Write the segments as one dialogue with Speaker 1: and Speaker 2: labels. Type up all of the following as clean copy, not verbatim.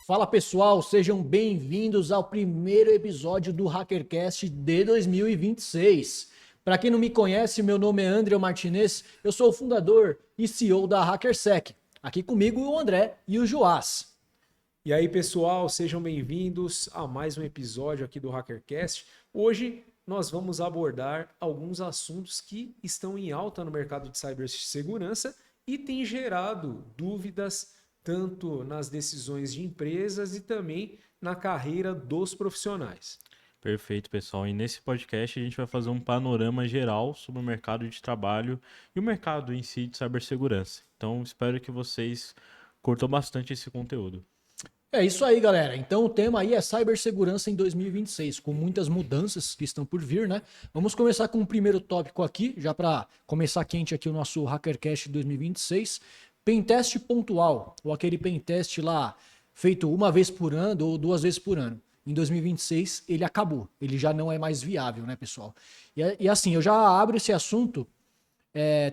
Speaker 1: Fala pessoal, sejam bem-vindos ao primeiro episódio do HackerCast de 2026. Para quem não me conhece, meu nome é André Martinez, eu sou o fundador e CEO da HackerSec. Aqui comigo o André e o Joás.
Speaker 2: E aí, pessoal, sejam bem-vindos a mais um episódio aqui do HackerCast. Hoje nós vamos abordar alguns assuntos que estão em alta no mercado de cibersegurança e têm gerado dúvidas tanto nas decisões de empresas e também na carreira dos profissionais.
Speaker 3: Perfeito, pessoal. E nesse podcast a gente vai fazer um panorama geral sobre o mercado de trabalho e o mercado em si de cibersegurança. Então, espero que vocês curtam bastante esse conteúdo.
Speaker 1: É isso aí, galera. Então o tema aí é cibersegurança em 2026, com muitas mudanças que estão por vir, né? Vamos começar com o primeiro tópico aqui, já para começar quente aqui o nosso HackerCast 2026. Pentest pontual, ou aquele pentest lá feito uma vez por ano ou duas vezes por ano. Em 2026 ele acabou, ele já não é mais viável, né, pessoal? E assim, eu já abro esse assunto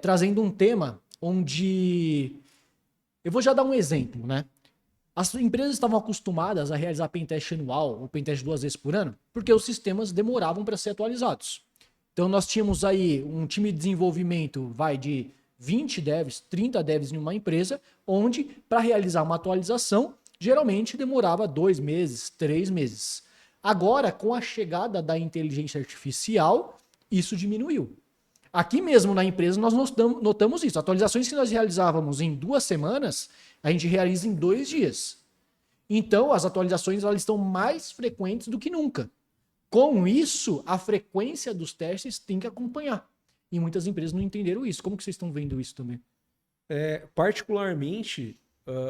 Speaker 1: trazendo um tema onde eu vou já dar um exemplo, né? As empresas estavam acostumadas a realizar pentest anual ou pentest duas vezes por ano, porque os sistemas demoravam para ser atualizados. Então nós tínhamos aí um time de desenvolvimento, vai de 20 devs, 30 devs em uma empresa, onde para realizar uma atualização, geralmente demorava 2 meses, 3 meses. Agora, com a chegada da inteligência artificial, isso diminuiu. Aqui mesmo na empresa nós notamos isso. Atualizações que nós realizávamos em 2 semanas, a gente realiza em 2 dias. Então, as atualizações elas estão mais frequentes do que nunca. Com isso, a frequência dos testes tem que acompanhar. E muitas empresas não entenderam isso. Como que vocês estão vendo isso também?
Speaker 2: Particularmente,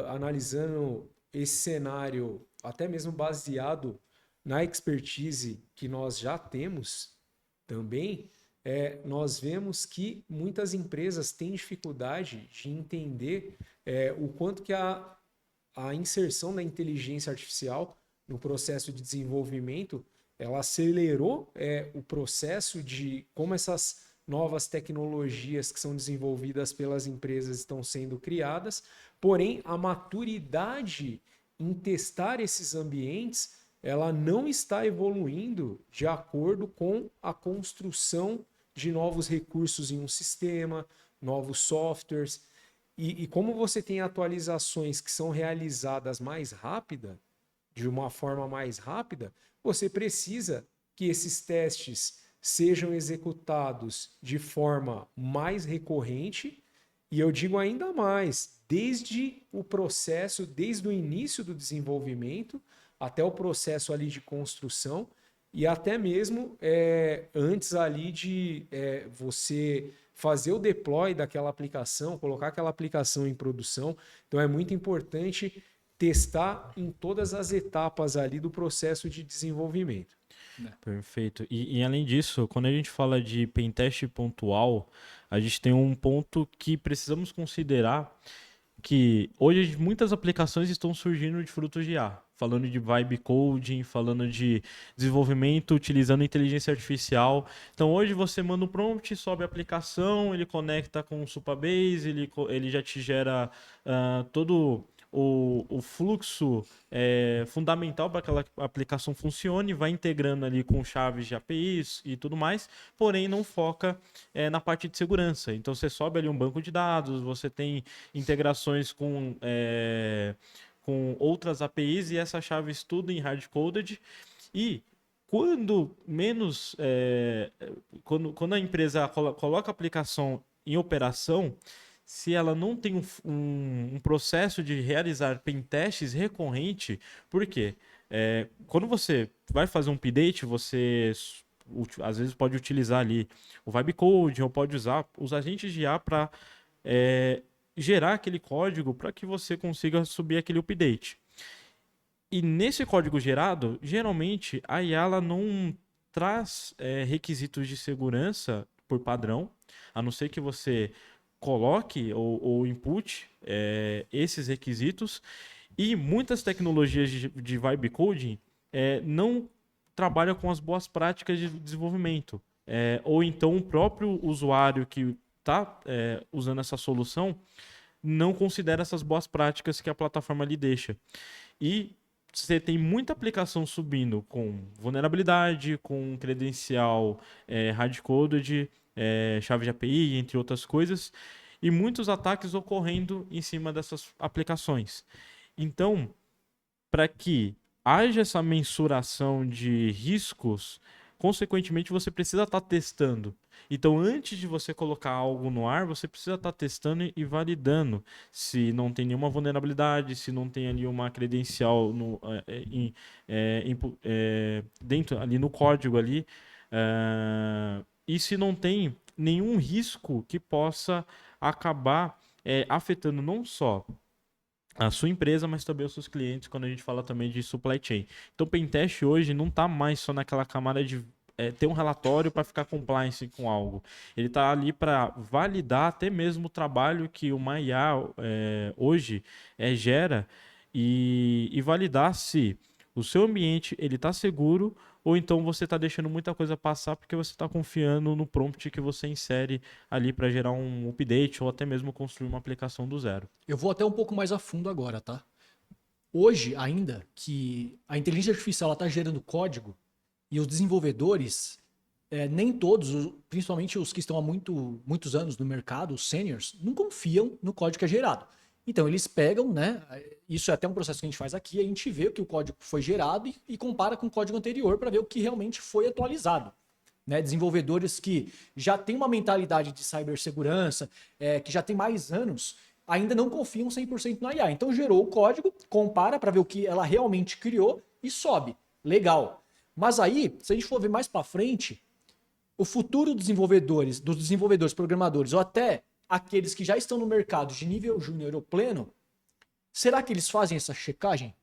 Speaker 2: analisando esse cenário, até mesmo baseado na expertise que nós já temos também, nós vemos que muitas empresas têm dificuldade de entender o quanto que a inserção da inteligência artificial no processo de desenvolvimento, ela acelerou o processo de como essas novas tecnologias que são desenvolvidas pelas empresas estão sendo criadas, porém a maturidade em testar esses ambientes, ela não está evoluindo de acordo com a construção de novos recursos em um sistema, novos softwares. E como você tem atualizações que são realizadas mais rápida, de uma forma mais rápida, você precisa que esses testes sejam executados de forma mais recorrente, e eu digo ainda mais, desde o processo, desde o início do desenvolvimento até o processo ali de construção, e até mesmo antes ali de você fazer o deploy daquela aplicação, colocar aquela aplicação em produção. Então é muito importante testar em todas as etapas ali do processo de desenvolvimento.
Speaker 3: Perfeito. E além disso, quando a gente fala de pentest pontual, a gente tem um ponto que precisamos considerar, que hoje muitas aplicações estão surgindo de frutos de IA, falando de vibe coding, falando de desenvolvimento utilizando inteligência artificial. Então hoje você manda um prompt, sobe a aplicação, ele conecta com o Supabase, ele já te gera todo o fluxo fundamental para que aquela aplicação funcione, vai integrando ali com chaves de APIs e tudo mais, porém não foca na parte de segurança. Então você sobe ali um banco de dados, você tem integrações com outras APIs e essas chaves tudo em hard-coded. E quando menos quando a empresa coloca a aplicação em operação, se ela não tem um processo de realizar pentests recorrente, por quê? Quando você vai fazer um update, você às vezes pode utilizar ali o vibe coding ou pode usar os agentes de IA para gerar aquele código para que você consiga subir aquele update. E nesse código gerado, geralmente a IA ela não traz requisitos de segurança por padrão, a não ser que você coloque ou input esses requisitos. E muitas tecnologias de vibe coding não trabalham com as boas práticas de desenvolvimento. Ou então o próprio usuário que está usando essa solução não considera essas boas práticas que a plataforma lhe deixa. E você tem muita aplicação subindo com vulnerabilidade, com credencial hard-coded, chave de API, entre outras coisas, e muitos ataques ocorrendo em cima dessas aplicações. Então, para que haja essa mensuração de riscos, consequentemente você precisa estar testando. Então, antes de você colocar algo no ar, você precisa estar testando e validando se não tem nenhuma vulnerabilidade, se não tem ali uma credencial dentro ali no código ali, e se não tem nenhum risco que possa acabar afetando não só a sua empresa, mas também os seus clientes, quando a gente fala também de supply chain. Então, o Pentest hoje não está mais só naquela camada de ter um relatório para ficar compliance com algo. Ele está ali para validar até mesmo o trabalho que uma IA hoje gera e validar se o seu ambiente ele está seguro ou então você está deixando muita coisa passar porque você está confiando no prompt que você insere ali para gerar um update ou até mesmo construir uma aplicação do zero.
Speaker 1: Eu vou até um pouco mais a fundo agora, tá? Hoje, ainda que a inteligência artificial está gerando código e os desenvolvedores, nem todos, principalmente os que estão há muitos anos no mercado, os seniors, não confiam no código que é gerado. Então, eles pegam, né? Isso é até um processo que a gente faz aqui, a gente vê o que o código foi gerado e compara com o código anterior para ver o que realmente foi atualizado. Né? Desenvolvedores que já têm uma mentalidade de cibersegurança, que já tem mais anos, ainda não confiam 100% na IA. Então, gerou o código, compara para ver o que ela realmente criou e sobe. Legal. Mas aí, se a gente for ver mais para frente, o futuro dos desenvolvedores, programadores, ou até aqueles que já estão no mercado de nível júnior ou pleno, será que eles fazem essa checagem?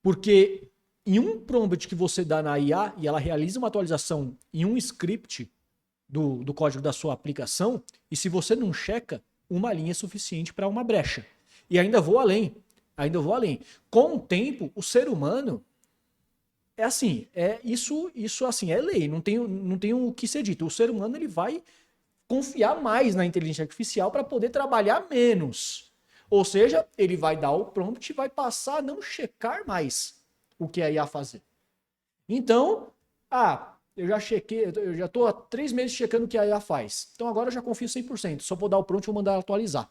Speaker 1: Porque em um prompt que você dá na IA e ela realiza uma atualização em um script do código da sua aplicação, e se você não checa, uma linha é suficiente para uma brecha. E ainda vou além. Com o tempo, o ser humano isso assim, é lei, não tem o que ser dito. O ser humano ele vai confiar mais na inteligência artificial para poder trabalhar menos. Ou seja, ele vai dar o prompt e vai passar a não checar mais o que a IA fazer. Então, eu já chequei, eu já estou há 3 meses checando o que a IA faz. Então agora eu já confio 100%. Só vou dar o prompt e vou mandar ela atualizar.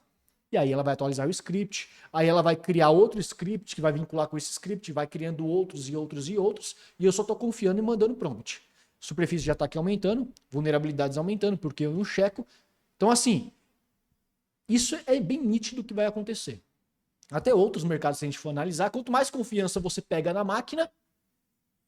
Speaker 1: E aí ela vai atualizar o script, aí ela vai criar outro script que vai vincular com esse script, vai criando outros e outros e outros, e eu só estou confiando e mandando prompt. Superfície de ataque aumentando, vulnerabilidades aumentando, porque eu não checo. Então, assim, isso é bem nítido que vai acontecer. Até outros mercados, se a gente for analisar, quanto mais confiança você pega na máquina,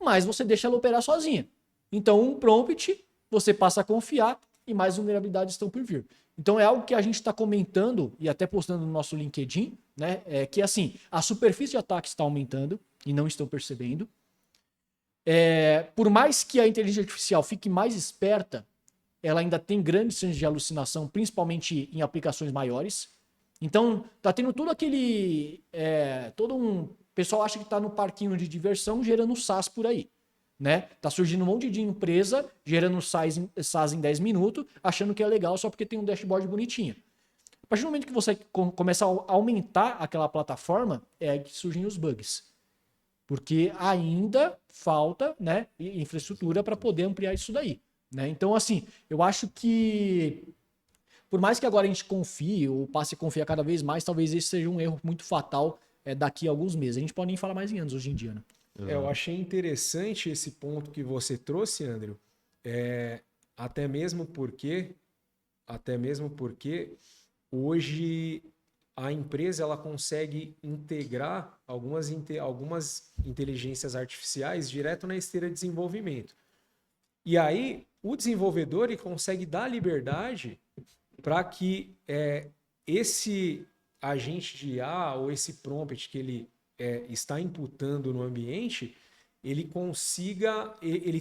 Speaker 1: mais você deixa ela operar sozinha. Então, um prompt, você passa a confiar e mais vulnerabilidades estão por vir. Então, é algo que a gente está comentando e até postando no nosso LinkedIn, né? Que, assim, a superfície de ataque está aumentando e não estão percebendo. Por mais que a inteligência artificial fique mais esperta, ela ainda tem grandes chances de alucinação, principalmente em aplicações maiores. Então, tá tendo todo aquele... O pessoal acha que tá no parquinho de diversão gerando SaaS por aí. Né? Tá surgindo um monte de empresa gerando SaaS em 10 minutos, achando que é legal só porque tem um dashboard bonitinho. A partir do momento que você começa a aumentar aquela plataforma, é que surgem os bugs. Porque ainda falta, né, infraestrutura para poder ampliar isso daí. Né? Então, assim, eu acho que por mais que agora a gente confie ou passe a confiar cada vez mais, talvez esse seja um erro muito fatal daqui a alguns meses. A gente pode nem falar mais em anos hoje em dia, né?
Speaker 2: Eu achei interessante esse ponto que você trouxe, Andrew. Até mesmo porque hoje a empresa ela consegue integrar algumas inteligências artificiais direto na esteira de desenvolvimento. E aí o desenvolvedor ele consegue dar liberdade para que esse agente de IA ou esse prompt que ele está imputando no ambiente, ele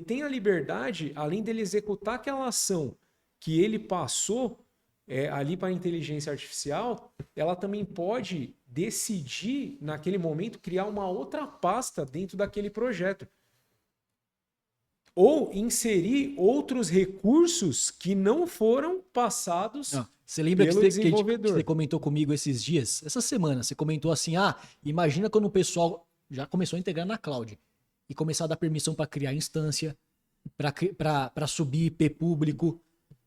Speaker 2: tenha a liberdade, além dele executar aquela ação que ele passou ali para a inteligência artificial, ela também pode decidir, naquele momento, criar uma outra pasta dentro daquele projeto. Ou inserir outros recursos que não foram passados
Speaker 1: você lembra
Speaker 2: pelo desenvolvedor.
Speaker 1: Que você comentou comigo esses dias? Essa semana, você comentou assim, imagina quando o pessoal já começou a integrar na cloud. E começar a dar permissão para criar instância, para subir IP público.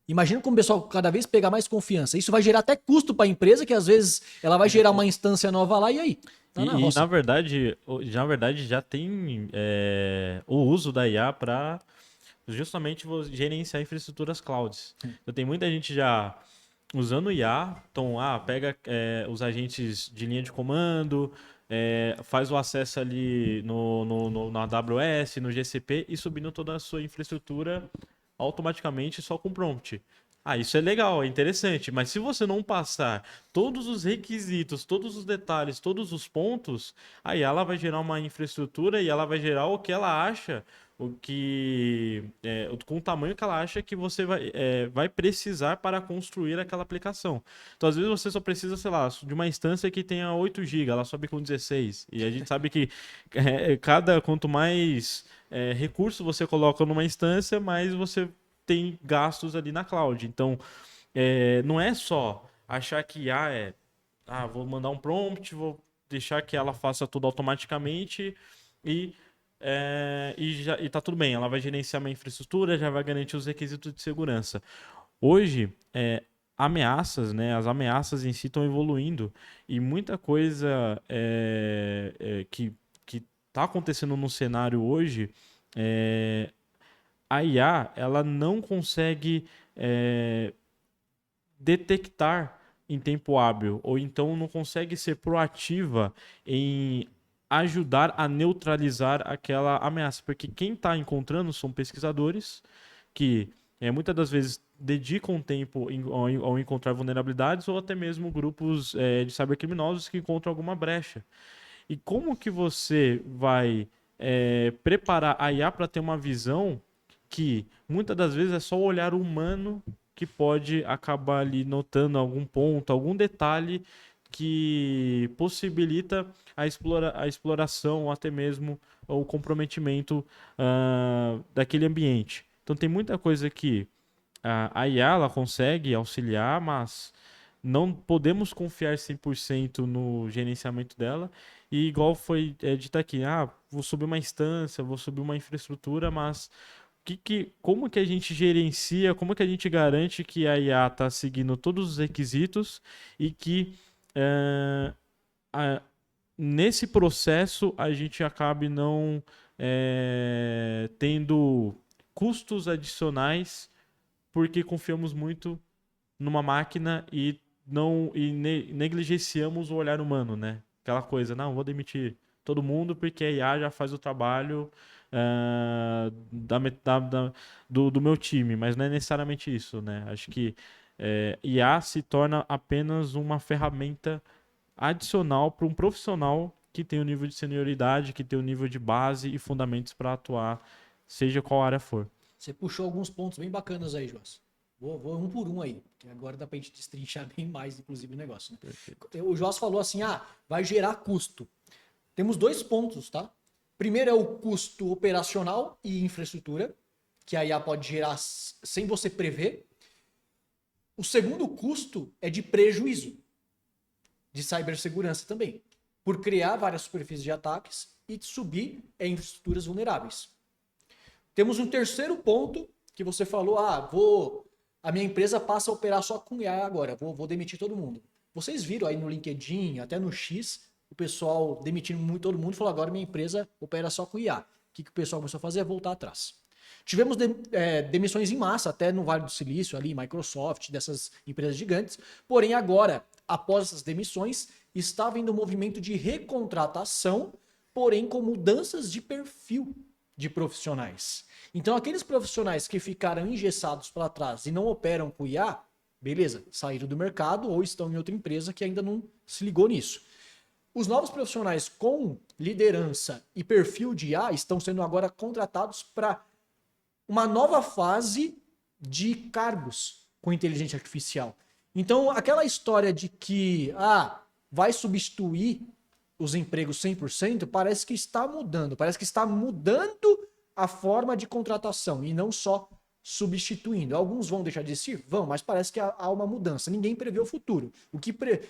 Speaker 1: Imagina como o pessoal cada vez pegar mais confiança. Isso vai gerar até custo para a empresa, que às vezes ela vai gerar uma instância nova lá e aí? Tá na
Speaker 3: E
Speaker 1: roça.
Speaker 3: na verdade já tem o uso da IA para justamente gerenciar infraestruturas clouds. Então tem muita gente já usando IA, então pega os agentes de linha de comando, faz o acesso ali na AWS, no GCP e subindo toda a sua infraestrutura automaticamente só com prompt. Isso é legal, é interessante, mas se você não passar todos os requisitos, todos os detalhes, todos os pontos, aí ela vai gerar uma infraestrutura e ela vai gerar o que ela acha, com o tamanho que ela acha que você vai precisar para construir aquela aplicação. Então, às vezes, você só precisa, sei lá, de uma instância que tenha 8 GB, ela sobe com 16. E a gente sabe que quanto mais recurso você coloca numa instância, mais você tem gastos ali na cloud. Então, não é só achar que vou mandar um prompt, vou deixar que ela faça tudo automaticamente e tá tudo bem. Ela vai gerenciar minha infraestrutura, já vai garantir os requisitos de segurança. Hoje, ameaças, né? As ameaças em si estão evoluindo e muita coisa que está acontecendo no cenário hoje, a IA ela não consegue detectar em tempo hábil, ou então não consegue ser proativa em ajudar a neutralizar aquela ameaça, porque quem está encontrando são pesquisadores que muitas das vezes dedicam tempo ao encontrar vulnerabilidades ou até mesmo grupos de cybercriminosos que encontram alguma brecha. E como que você vai preparar a IA para ter uma visão que muitas das vezes é só o olhar humano que pode acabar ali notando algum ponto, algum detalhe que possibilita a exploração ou até mesmo o comprometimento daquele ambiente. Então tem muita coisa que a IA ela consegue auxiliar, mas não podemos confiar 100% no gerenciamento dela. E igual foi dito aqui, vou subir uma instância, vou subir uma infraestrutura, mas como que a gente gerencia, como que a gente garante que a IA está seguindo todos os requisitos e que nesse processo a gente acabe não tendo custos adicionais porque confiamos muito numa máquina e negligenciamos o olhar humano, né? Aquela coisa, não, vou demitir todo mundo porque a IA já faz o trabalho do meu time, mas não é necessariamente isso, né? Acho que IA se torna apenas uma ferramenta adicional para um profissional que tem o nível de senioridade, que tem o nível de base e fundamentos para atuar, seja qual área for.
Speaker 1: Você puxou alguns pontos bem bacanas aí, Joás. Vou um por um aí, que agora dá pra gente destrinchar bem mais, inclusive, o negócio. Né? O Joás falou assim, vai gerar custo. Temos 2 pontos, tá? Primeiro é o custo operacional e infraestrutura, que a IA pode gerar sem você prever. O segundo custo é de prejuízo, de cibersegurança também, por criar várias superfícies de ataques e subir em infraestruturas vulneráveis. Temos um terceiro ponto que você falou, a minha empresa passa a operar só com IA agora, vou demitir todo mundo. Vocês viram aí no LinkedIn, até no X, o pessoal demitindo todo mundo e falou, agora minha empresa opera só com IA. O que o pessoal começou a fazer? Voltar atrás. Tivemos demissões em massa, até no Vale do Silício, ali, Microsoft, dessas empresas gigantes. Porém, agora, após essas demissões, está vindo um movimento de recontratação, porém com mudanças de perfil de profissionais. Então, aqueles profissionais que ficaram engessados para trás e não operam com IA, beleza, saíram do mercado ou estão em outra empresa que ainda não se ligou nisso. Os novos profissionais com liderança e perfil de IA estão sendo agora contratados para uma nova fase de cargos com inteligência artificial. Então, aquela história de que vai substituir os empregos 100%, parece que está mudando. Parece que está mudando a forma de contratação e não só substituindo. Alguns vão deixar de existir? Vão, mas parece que há uma mudança. Ninguém prevê o futuro.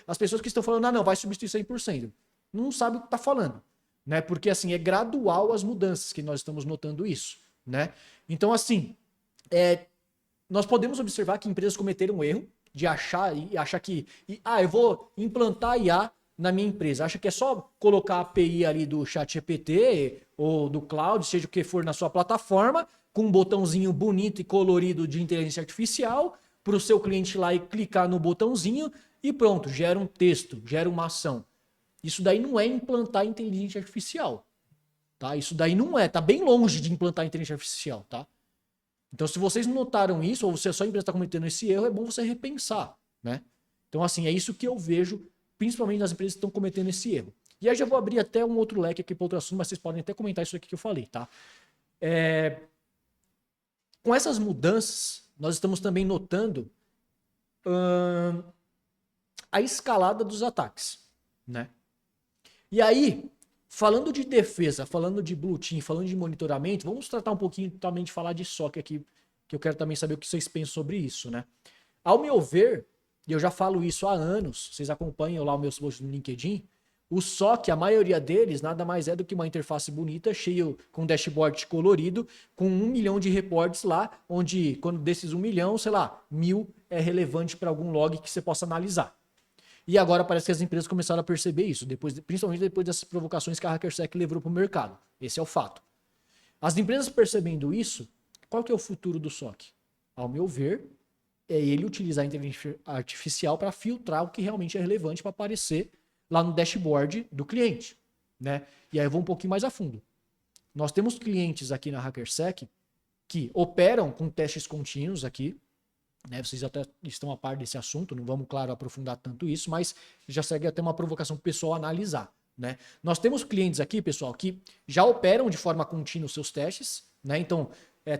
Speaker 1: As pessoas que estão falando, não, vai substituir 100%. Não sabe o que está falando. né? Porque assim, é gradual as mudanças que nós estamos notando isso, né? Então assim, nós podemos observar que empresas cometeram um erro de achar que eu vou implantar IA na minha empresa. Acha que é só colocar a API ali do ChatGPT ou do Cloud, seja o que for na sua plataforma, com um botãozinho bonito e colorido de inteligência artificial, para o seu cliente ir lá e clicar no botãozinho e pronto, gera um texto, gera uma ação. Isso daí não é implantar inteligência artificial, tá? Isso daí não é, tá bem longe de implantar inteligência artificial, tá? Então, se vocês notaram isso, ou se a sua empresa está cometendo esse erro, é bom você repensar, né? Então, assim, é isso que eu vejo, principalmente nas empresas que estão cometendo esse erro. E aí já vou abrir até um outro leque aqui para outro assunto, mas vocês podem até comentar isso aqui que eu falei, tá? Com essas mudanças, nós estamos também notando a escalada dos ataques, né? E aí, falando de defesa, falando de Blue Team, falando de monitoramento, vamos tratar um pouquinho também de falar de SOC aqui, que eu quero também saber o que vocês pensam sobre isso, né? Ao meu ver, e eu já falo isso há anos, vocês acompanham lá os meus posts no LinkedIn, o SOC, a maioria deles, nada mais é do que uma interface bonita, cheio com dashboard colorido, com 1 milhão de reportes lá, onde, quando desses 1 milhão, sei lá, 1.000 é relevante para algum log que você possa analisar. E agora parece que as empresas começaram a perceber isso, principalmente depois dessas provocações que a HackerSec levou para o mercado. Esse é o fato. As empresas percebendo isso, qual que é o futuro do SOC? Ao meu ver, é ele utilizar a inteligência artificial para filtrar o que realmente é relevante para aparecer lá no dashboard do cliente, né? E aí eu vou um pouquinho mais a fundo. Nós temos clientes aqui na HackerSec que operam com testes contínuos aqui, né? Vocês até estão a par desse assunto, não vamos, claro, aprofundar tanto isso, mas já segue até uma provocação para o pessoal analisar, né? Nós temos clientes aqui, pessoal, que já operam de forma contínua os seus testes, né? Então,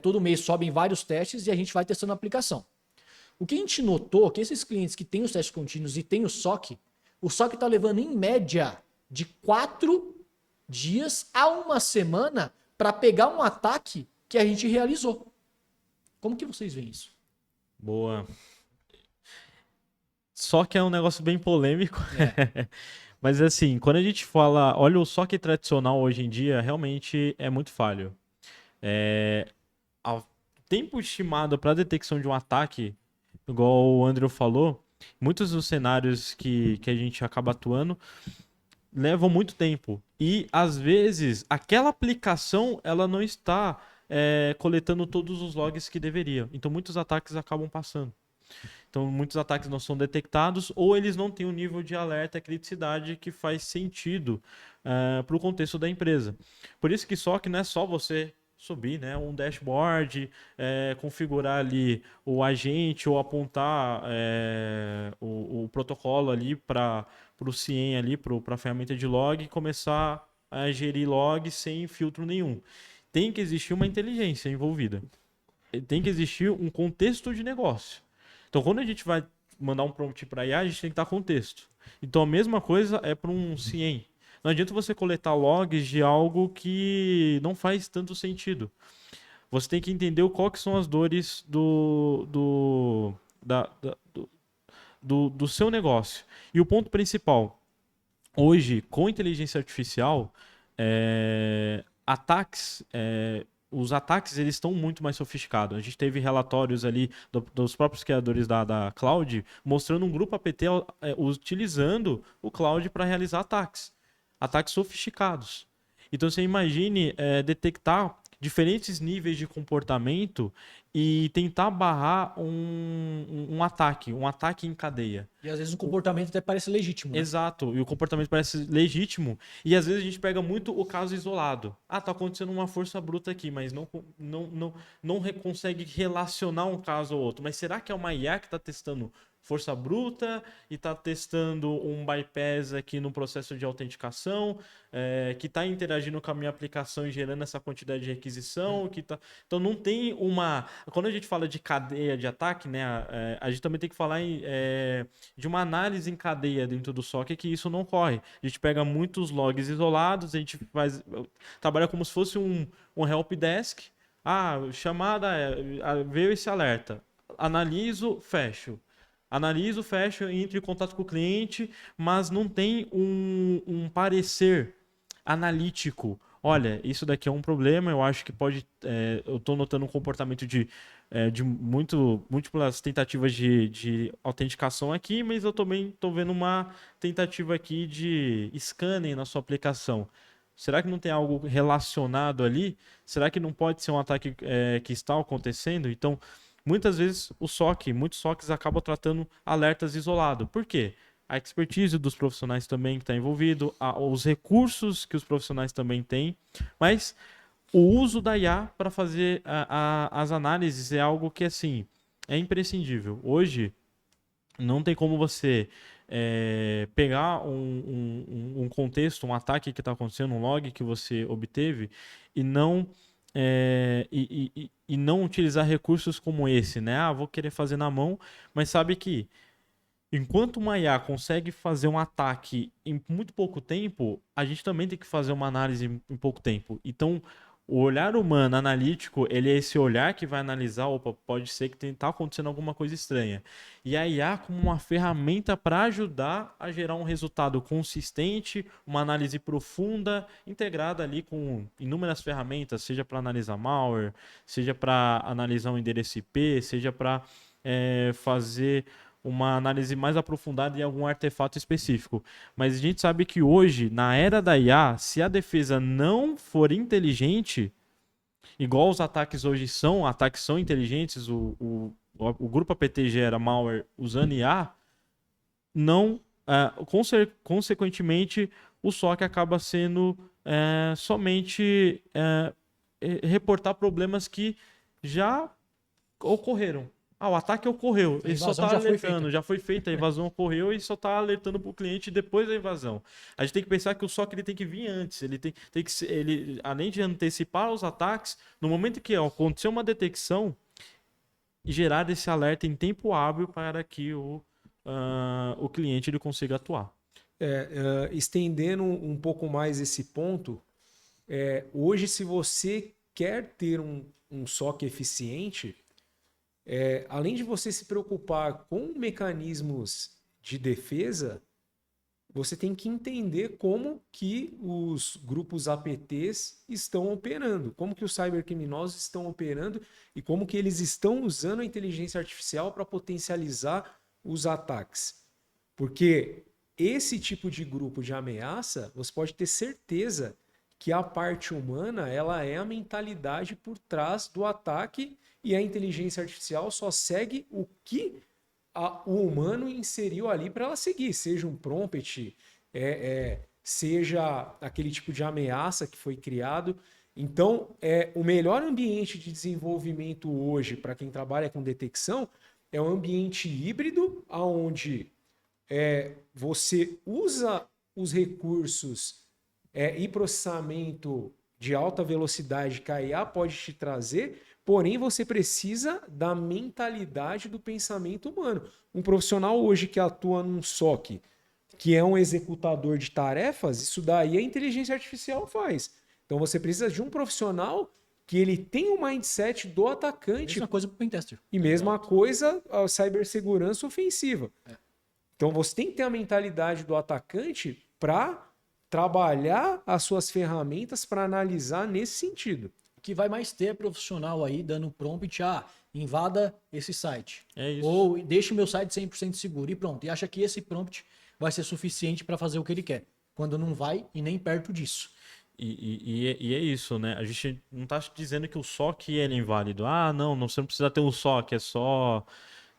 Speaker 1: todo mês sobem vários testes e a gente vai testando a aplicação. O que a gente notou é que esses clientes que têm os testes contínuos e têm o SOC está levando em média de 4 dias a 1 semana para pegar um ataque que a gente realizou. Como que vocês veem isso?
Speaker 3: Boa. Só que é um negócio bem polêmico. Mas assim, quando a gente fala, olha, o SOC tradicional hoje em dia realmente é muito falho. O tempo estimado para detecção de um ataque, igual o Andrew falou, muitos dos cenários que a gente acaba atuando levam muito tempo. E às vezes aquela aplicação ela não está coletando todos os logs que deveria. Então muitos ataques acabam passando. Então, muitos ataques não são detectados ou eles não têm um nível de alerta e criticidade que faz sentido para o contexto da empresa. Por isso que SOC não é só você subir, né, um dashboard, configurar ali o agente ou apontar o protocolo ali para o CIEM ali, para a ferramenta de log e começar a gerir log sem filtro nenhum. Tem que existir uma inteligência envolvida. Tem que existir um contexto de negócio. Então, quando a gente vai mandar um prompt para IA, a gente tem que dar contexto. Então, a mesma coisa é para um CIEM. Não adianta você coletar logs de algo que não faz tanto sentido. Você tem que entender qual que são as dores do seu negócio. E o ponto principal, hoje, com inteligência artificial, os ataques eles estão muito mais sofisticados. A gente teve relatórios ali dos próprios criadores da Cloud mostrando um grupo APT utilizando o Cloud para realizar ataques sofisticados. Então você imagine detectar diferentes níveis de comportamento e tentar barrar um ataque em cadeia.
Speaker 1: E às vezes o comportamento até parece legítimo, né?
Speaker 3: Exato, e o comportamento parece legítimo, e às vezes a gente pega muito o caso isolado. Tá acontecendo uma força bruta aqui, mas não consegue relacionar um caso ao outro. Mas será que é uma IA que está testando força bruta e está testando um bypass aqui no processo de autenticação, que está interagindo com a minha aplicação e gerando essa quantidade de requisição? Então não tem uma... Quando a gente fala de cadeia de ataque, né, a gente também tem que falar de uma análise em cadeia dentro do SOC, que isso não ocorre. A gente pega muitos logs isolados, a gente trabalha como se fosse um help desk. Veio esse alerta. Analiso, fecho, entro em contato com o cliente, mas não tem um parecer analítico. Olha, isso daqui é um problema, eu acho que pode. Eu estou notando um comportamento de múltiplas tentativas de autenticação aqui, mas eu também estou vendo uma tentativa aqui de scanning na sua aplicação. Será que não tem algo relacionado ali? Será que não pode ser um ataque que está acontecendo? Então, muitas vezes muitos SOCs acabam tratando alertas isolados. Por quê? A expertise dos profissionais também que está envolvido, os recursos que os profissionais também têm, mas o uso da IA para fazer as análises é algo que, assim, é imprescindível. Hoje, não tem como você pegar um contexto, um ataque que está acontecendo, um log que você obteve e não e não utilizar recursos como esse, né? Vou querer fazer na mão, mas sabe que enquanto uma IA consegue fazer um ataque em muito pouco tempo, a gente também tem que fazer uma análise em pouco tempo. Então, o olhar humano analítico, ele é esse olhar que vai analisar, opa, pode ser que está acontecendo alguma coisa estranha. E a IA como uma ferramenta para ajudar a gerar um resultado consistente, uma análise profunda, integrada ali com inúmeras ferramentas, seja para analisar malware, seja para analisar um endereço IP, seja para fazer uma análise mais aprofundada em algum artefato específico. Mas a gente sabe que hoje, na era da IA, se a defesa não for inteligente, igual os ataques hoje são, ataques são inteligentes, o grupo APT gera malware usando IA, não, consequentemente, o SOC acaba sendo somente reportar problemas que já ocorreram. O ataque ocorreu, ele só está alertando, já foi feita, a invasão ocorreu e só está alertando para o cliente depois da invasão. A gente tem que pensar que o SOC ele tem que vir antes, ele tem que ele, além de antecipar os ataques, no momento que aconteceu uma detecção, gerar esse alerta em tempo hábil para que o cliente ele consiga atuar.
Speaker 2: Estendendo um pouco mais esse ponto, hoje se você quer ter um SOC eficiente, além de você se preocupar com mecanismos de defesa, você tem que entender como que os grupos APTs estão operando, como que os cybercriminosos estão operando e como que eles estão usando a inteligência artificial para potencializar os ataques. Porque esse tipo de grupo de ameaça, você pode ter certeza que a parte humana ela é a mentalidade por trás do ataque e a inteligência artificial só segue o que o humano inseriu ali para ela seguir, seja um prompt, seja aquele tipo de ameaça que foi criado. Então, o melhor ambiente de desenvolvimento hoje para quem trabalha com detecção é um ambiente híbrido, onde você usa os recursos e processamento de alta velocidade que a IA pode te trazer, porém você precisa da mentalidade do pensamento humano. Um profissional hoje que atua num SOC, que é um executador de tarefas, isso daí a inteligência artificial faz. Então você precisa de um profissional que ele tem o mindset do atacante.
Speaker 1: Mesma coisa para o pentester.
Speaker 2: E mesma coisa a cibersegurança ofensiva. Então você tem que ter a mentalidade do atacante para trabalhar as suas ferramentas para analisar nesse sentido.
Speaker 1: O que vai mais ter é profissional aí dando prompt, invada esse site.
Speaker 3: É isso.
Speaker 1: Ou deixe meu site 100% seguro e pronto. E acha que esse prompt vai ser suficiente para fazer o que ele quer. Quando não vai e nem perto disso.
Speaker 3: E é isso, né? A gente não está dizendo que o SOC ele é inválido. Não, você não precisa ter um SOC, é só...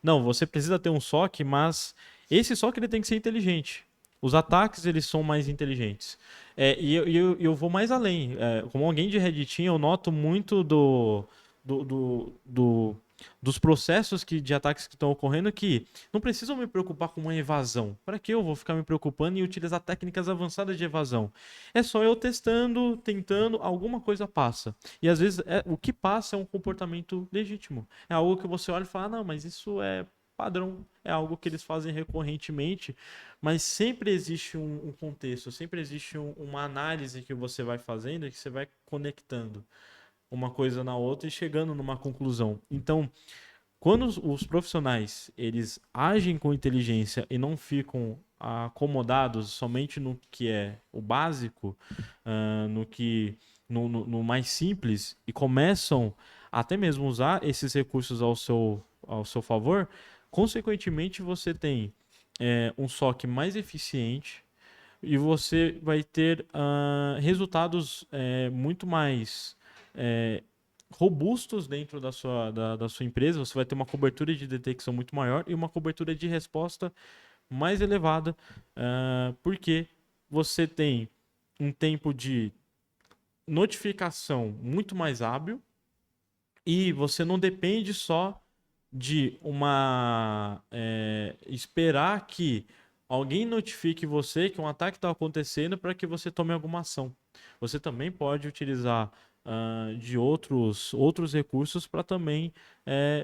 Speaker 3: Não, você precisa ter um SOC, mas esse SOC ele tem que ser inteligente. Os ataques, eles são mais inteligentes. E eu vou mais além. Como alguém de Red Team, eu noto muito dos processos de ataques que estão ocorrendo que não precisam me preocupar com uma evasão. Para que eu vou ficar me preocupando em utilizar técnicas avançadas de evasão? É só eu testando, tentando, alguma coisa passa. E às vezes o que passa é um comportamento legítimo. É algo que você olha e fala, não, mas isso é padrão, é algo que eles fazem recorrentemente, mas sempre existe um contexto, sempre existe uma análise que você vai fazendo e que você vai conectando uma coisa na outra e chegando numa conclusão. Então, quando os profissionais eles agem com inteligência e não ficam acomodados somente no que é o básico, no mais simples, e começam até mesmo usar esses recursos ao seu favor, consequentemente você tem um SOC mais eficiente e você vai ter resultados muito mais robustos dentro da sua empresa. Você vai ter uma cobertura de detecção muito maior e uma cobertura de resposta mais elevada, porque você tem um tempo de notificação muito mais hábil e você não depende só de esperar que alguém notifique você que um ataque está acontecendo para que você tome alguma ação. Você também pode utilizar de outros recursos para também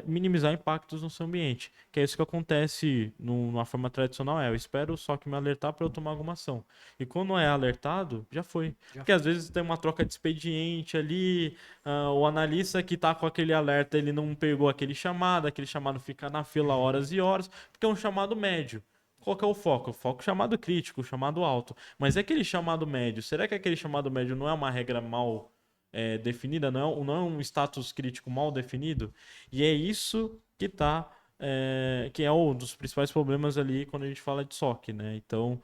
Speaker 3: minimizar impactos no seu ambiente. Que é isso que acontece numa forma tradicional. Eu espero só que me alertar para eu tomar alguma ação. E quando é alertado, já foi. Porque às vezes tem uma troca de expediente ali, o analista que está com aquele alerta, ele não pegou aquele chamado fica na fila horas e horas, porque é um chamado médio. Qual que é o foco? O foco é chamado crítico, chamado alto. Mas é aquele chamado médio. Será que aquele chamado médio não é uma regra mal definida? Não é um status crítico mal definido? E é isso que é um dos principais problemas ali quando a gente fala de SOC, né? Então,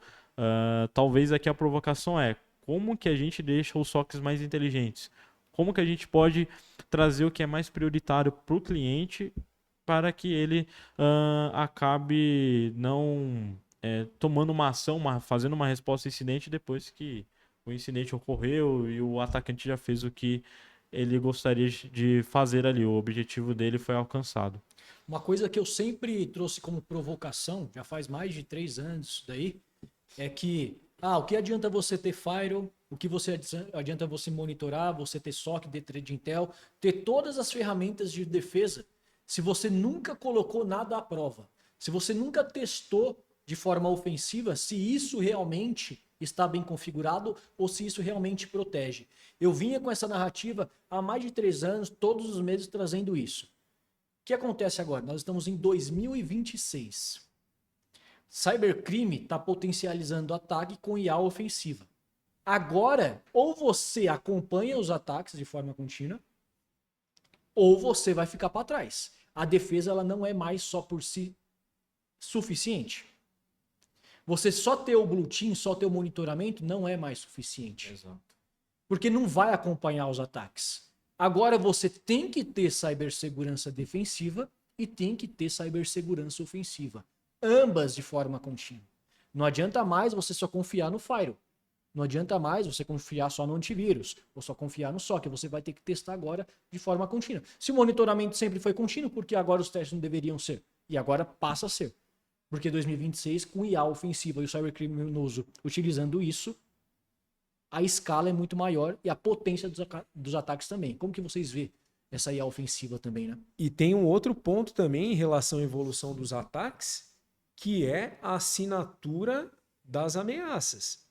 Speaker 3: talvez aqui a provocação é como que a gente deixa os SOCs mais inteligentes? Como que a gente pode trazer o que é mais prioritário para o cliente para que ele acabe não tomando uma ação, fazendo uma resposta ao incidente depois que o incidente ocorreu e o atacante já fez o que ele gostaria de fazer ali. O objetivo dele foi alcançado.
Speaker 1: Uma coisa que eu sempre trouxe como provocação, já faz mais de 3 anos isso daí, é que o que adianta você ter firewall, o que adianta você monitorar, você ter SOC, ter de Intel, ter todas as ferramentas de defesa, se você nunca colocou nada à prova, se você nunca testou de forma ofensiva, se isso realmente está bem configurado ou se isso realmente protege. Eu vinha com essa narrativa há mais de 3 anos, todos os meses trazendo isso. O que acontece agora? Nós estamos em 2026. Cybercrime está potencializando ataque com IA ofensiva. Agora, ou você acompanha os ataques de forma contínua, ou você vai ficar para trás. A defesa ela não é mais só por si suficiente. Você só ter o Blue Team, só ter o monitoramento não é mais suficiente.
Speaker 3: Exato.
Speaker 1: Porque não vai acompanhar os ataques. Agora você tem que ter cibersegurança defensiva e tem que ter cibersegurança ofensiva. Ambas de forma contínua. Não adianta mais você só confiar no firewall. Não adianta mais você confiar só no antivírus ou só confiar no SOC. Você vai ter que testar agora de forma contínua. Se o monitoramento sempre foi contínuo, por que agora os testes não deveriam ser? E agora passa a ser. Porque 2026, com IA ofensiva e o cybercriminoso utilizando isso, a escala é muito maior e a potência dos ataques também. Como que vocês vê essa IA ofensiva também, né?
Speaker 2: E tem um outro ponto também em relação à evolução dos ataques, que é a assinatura das ameaças.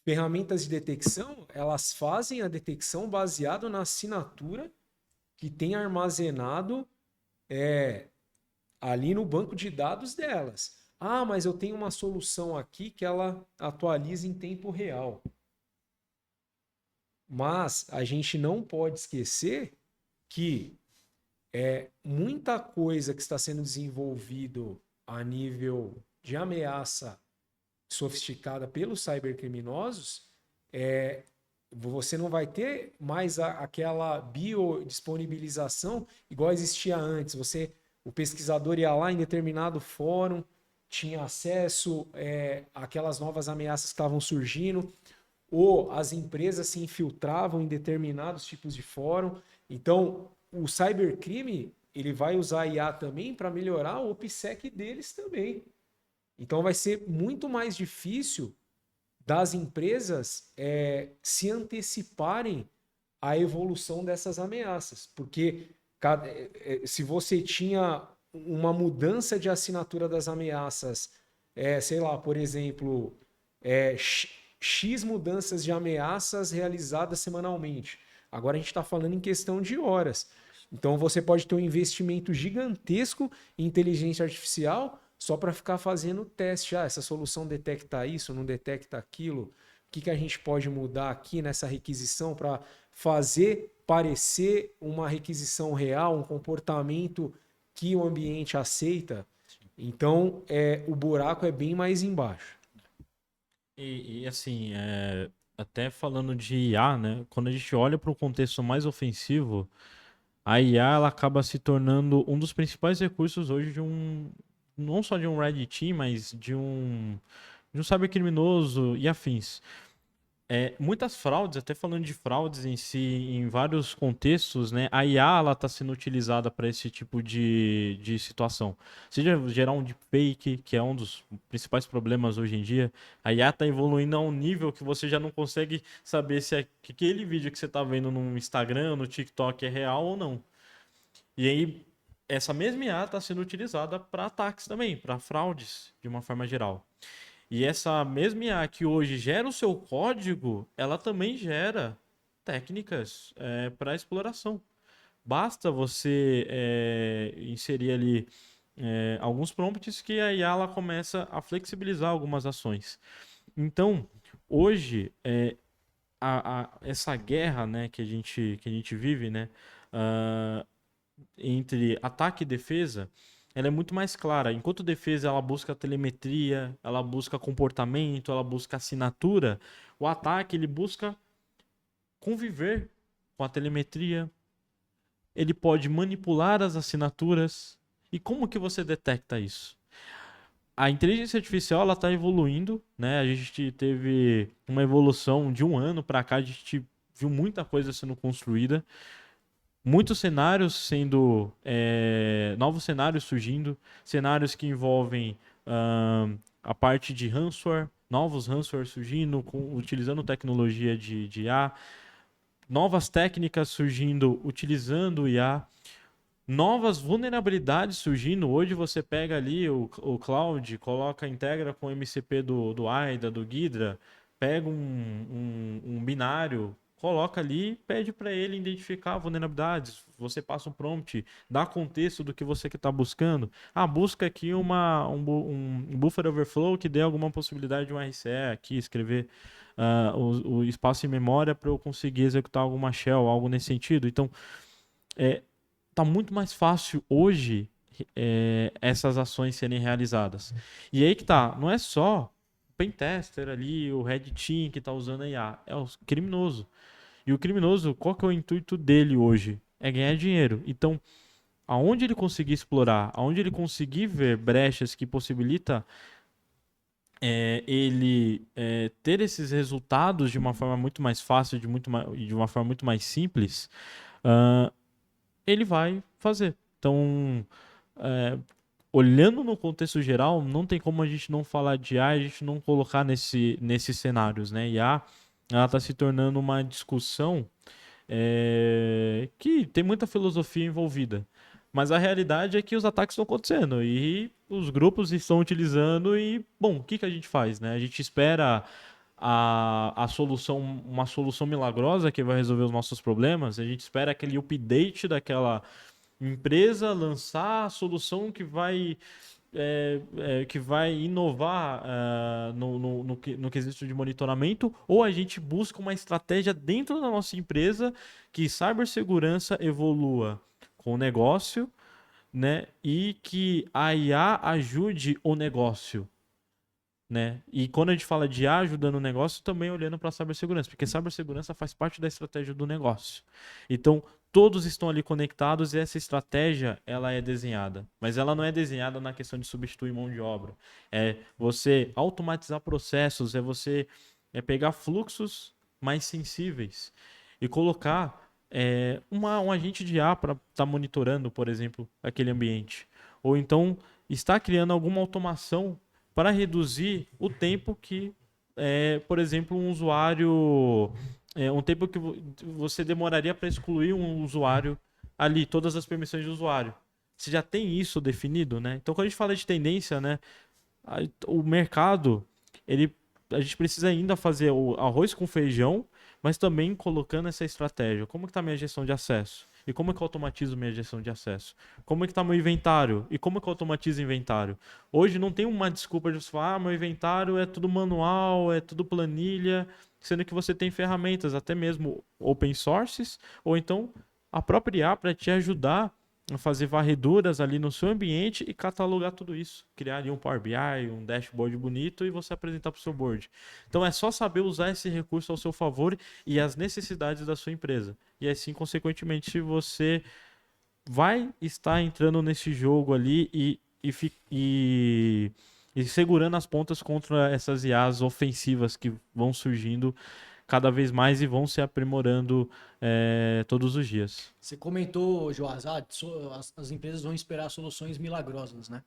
Speaker 2: Ferramentas de detecção, elas fazem a detecção baseado na assinatura que tem armazenado ali no banco de dados delas. Mas eu tenho uma solução aqui que ela atualiza em tempo real. Mas a gente não pode esquecer que muita coisa que está sendo desenvolvido a nível de ameaça sofisticada pelos cybercriminosos, você não vai ter mais aquela biodisponibilização igual existia antes. O pesquisador ia lá em determinado fórum, tinha acesso àquelas novas ameaças que estavam surgindo, ou as empresas se infiltravam em determinados tipos de fórum. Então, o cybercrime ele vai usar a IA também para melhorar o OPSEC deles também. Então, vai ser muito mais difícil das empresas se anteciparem à evolução dessas ameaças, porque se você tinha uma mudança de assinatura das ameaças, sei lá, por exemplo, X mudanças de ameaças realizadas semanalmente. Agora a gente está falando em questão de horas. Então você pode ter um investimento gigantesco em inteligência artificial só para ficar fazendo teste. Essa solução detecta isso, não detecta aquilo. O que a gente pode mudar aqui nessa requisição para fazer parecer uma requisição real, um comportamento que o ambiente aceita? Então, o buraco é bem mais embaixo.
Speaker 3: E assim, até falando de IA, né? Quando a gente olha para um contexto mais ofensivo, a IA ela acaba se tornando um dos principais recursos hoje não só de um Red Team, mas de um cybercriminoso e afins. Muitas fraudes, até falando de fraudes em si, em vários contextos, né, a IA está sendo utilizada para esse tipo de situação. Seja gerar um deepfake, que é um dos principais problemas hoje em dia, a IA está evoluindo a um nível que você já não consegue saber se aquele vídeo que você está vendo no Instagram, no TikTok é real ou não. E aí, essa mesma IA está sendo utilizada para ataques também, para fraudes, de uma forma geral. E essa mesma IA que hoje gera o seu código, ela também gera técnicas para exploração. Basta você inserir ali alguns prompts que a IA ela começa a flexibilizar algumas ações. Então, hoje, essa guerra, né, que a gente vive, né, entre ataque e defesa, ela é muito mais clara. Enquanto defesa ela busca telemetria, ela busca comportamento, ela busca assinatura, o ataque ele busca conviver com a telemetria, ele pode manipular as assinaturas. E como que você detecta isso? A inteligência artificial ela está evoluindo, né? A gente teve uma evolução de um ano para cá, a gente viu muita coisa sendo construída. Muitos cenários sendo. Novos cenários surgindo, cenários que envolvem a parte de ransomware, novos ransomware surgindo, utilizando tecnologia de IA, novas técnicas surgindo utilizando IA, novas vulnerabilidades surgindo. Hoje você pega ali o cloud, integra com o MCP do AIDA, do Ghidra, pega um binário, coloca ali, pede para ele identificar vulnerabilidades. Você passa um prompt, dá contexto do que você está buscando. Busca aqui um buffer overflow que dê alguma possibilidade de um RCE aqui, escrever o espaço em memória para eu conseguir executar alguma shell, algo nesse sentido. Então, tá muito mais fácil hoje essas ações serem realizadas. E aí que tá, não é só o pentester ali, o red team que tá usando a IA, é o criminoso. E o criminoso, qual que é o intuito dele hoje? É ganhar dinheiro. Então, aonde ele conseguir explorar, aonde ele conseguir ver brechas que possibilita ele ter esses resultados de uma forma muito mais fácil, de uma forma muito mais simples, ele vai fazer. Então, olhando no contexto geral, não tem como a gente não falar de IA, a gente não colocar nesses cenários, né? IA, ela está se tornando uma discussão que tem muita filosofia envolvida. Mas a realidade é que os ataques estão acontecendo e os grupos estão utilizando e, bom, o que a gente faz, né? A gente espera uma solução milagrosa que vai resolver os nossos problemas, a gente espera aquele update daquela empresa lançar a solução que vai inovar no quesito de monitoramento, ou a gente busca uma estratégia dentro da nossa empresa que cibersegurança evolua com o negócio, né, e que a IA ajude o negócio. Né? E quando a gente fala de IA ajudando o negócio, também olhando para a cibersegurança, porque cibersegurança faz parte da estratégia do negócio. Então, todos estão ali conectados e essa estratégia ela é desenhada. Mas ela não é desenhada na questão de substituir mão de obra. É você automatizar processos, é você pegar fluxos mais sensíveis e colocar um agente de IA para estar monitorando, por exemplo, aquele ambiente. Ou então, estar criando alguma automação para reduzir o tempo que, por exemplo, um usuário... um tempo que você demoraria para excluir um usuário ali, todas as permissões de usuário. Você já tem isso definido, né? Então, quando a gente fala de tendência, né, o mercado, a gente precisa ainda fazer o arroz com feijão, mas também colocando essa estratégia. Como que está a minha gestão de acesso? E como é que eu automatizo minha gestão de acesso? Como é que está meu inventário? E como é que eu automatizo o inventário? Hoje não tem uma desculpa de você falar, meu inventário é tudo manual, é tudo planilha, sendo que você tem ferramentas, até mesmo open sources, ou então a própria IA para te ajudar a fazer varreduras ali no seu ambiente e catalogar tudo isso. Criar ali um Power BI, um dashboard bonito e você apresentar para o seu board. Então é só saber usar esse recurso ao seu favor e as necessidades da sua empresa. E assim, consequentemente, você vai estar entrando nesse jogo ali e segurando as pontas contra essas IAs ofensivas que vão surgindo cada vez mais e vão se aprimorando todos os dias.
Speaker 1: Você comentou, Joás, as empresas vão esperar soluções milagrosas, né?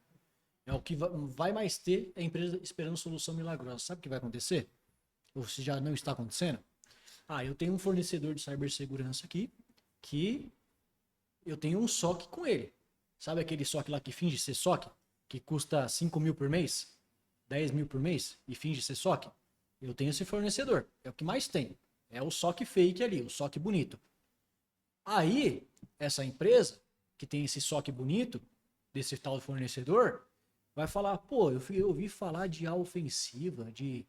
Speaker 1: É o que vai mais ter é a empresa esperando solução milagrosa. Sabe o que vai acontecer? Ou se já não está acontecendo? Eu tenho um fornecedor de cibersegurança aqui que eu tenho um SOC com ele. Sabe aquele SOC lá que finge ser SOC? Que custa 5 mil por mês? 10 mil por mês? E finge ser SOC? Eu tenho esse fornecedor. É o que mais tem. É o SOC fake ali, o SOC bonito. Aí, essa empresa que tem esse SOC bonito, desse tal fornecedor, vai falar, pô, eu ouvi falar de IA ofensiva, de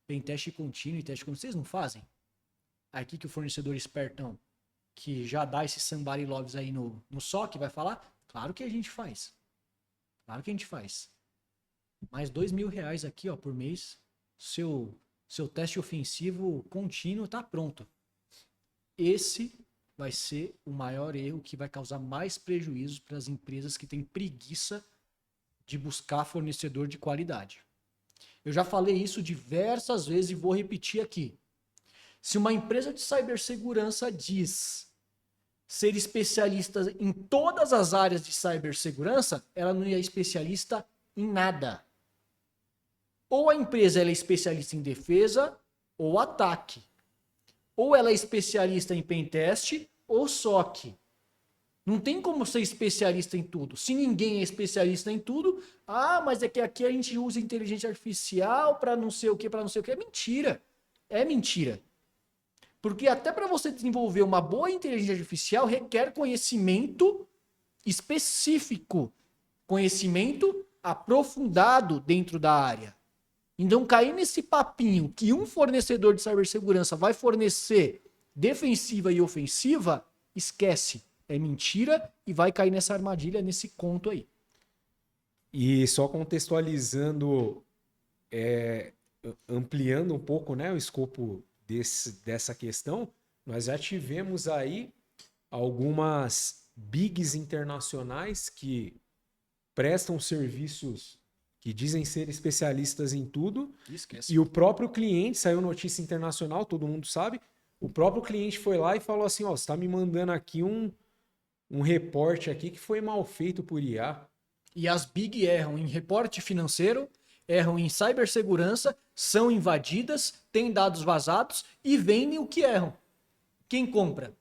Speaker 1: pentest contínuo e teste contínuo. Vocês não fazem? Aí o que o fornecedor espertão, que já dá esses somebody loves aí no SOC, vai falar? Claro que a gente faz. Claro que a gente faz. Mais R$ 2.000 aqui, ó, por mês, seu teste ofensivo contínuo tá pronto. Esse vai ser o maior erro que vai causar mais prejuízos para as empresas que têm preguiça de buscar fornecedor de qualidade. Eu já falei isso diversas vezes e vou repetir aqui. Se uma empresa de cibersegurança diz ser especialista em todas as áreas de cibersegurança, ela não é especialista em nada. Ou a empresa ela é especialista em defesa ou ataque. Ou ela é especialista em pentest ou SOC. Não tem como ser especialista em tudo. Se ninguém é especialista em tudo, mas é que aqui a gente usa inteligência artificial para não sei o que, para não sei o que. É mentira. É mentira. Porque até para você desenvolver uma boa inteligência artificial requer conhecimento específico, conhecimento aprofundado dentro da área. Então, cair nesse papinho que um fornecedor de cibersegurança vai fornecer defensiva e ofensiva, esquece. É mentira e vai cair nessa armadilha, nesse conto aí.
Speaker 2: E só contextualizando, ampliando um pouco, né, o escopo dessa questão, nós já tivemos aí algumas bigs internacionais que prestam serviços que dizem ser especialistas em tudo.
Speaker 1: Esquece.
Speaker 2: E o próprio cliente, saiu notícia internacional, todo mundo sabe, o próprio cliente foi lá e falou assim, você está me mandando aqui um reporte aqui que foi mal feito por IA.
Speaker 1: E as big erram em reporte financeiro, erram em cibersegurança, são invadidas, têm dados vazados e vendem o que erram. Quem compra?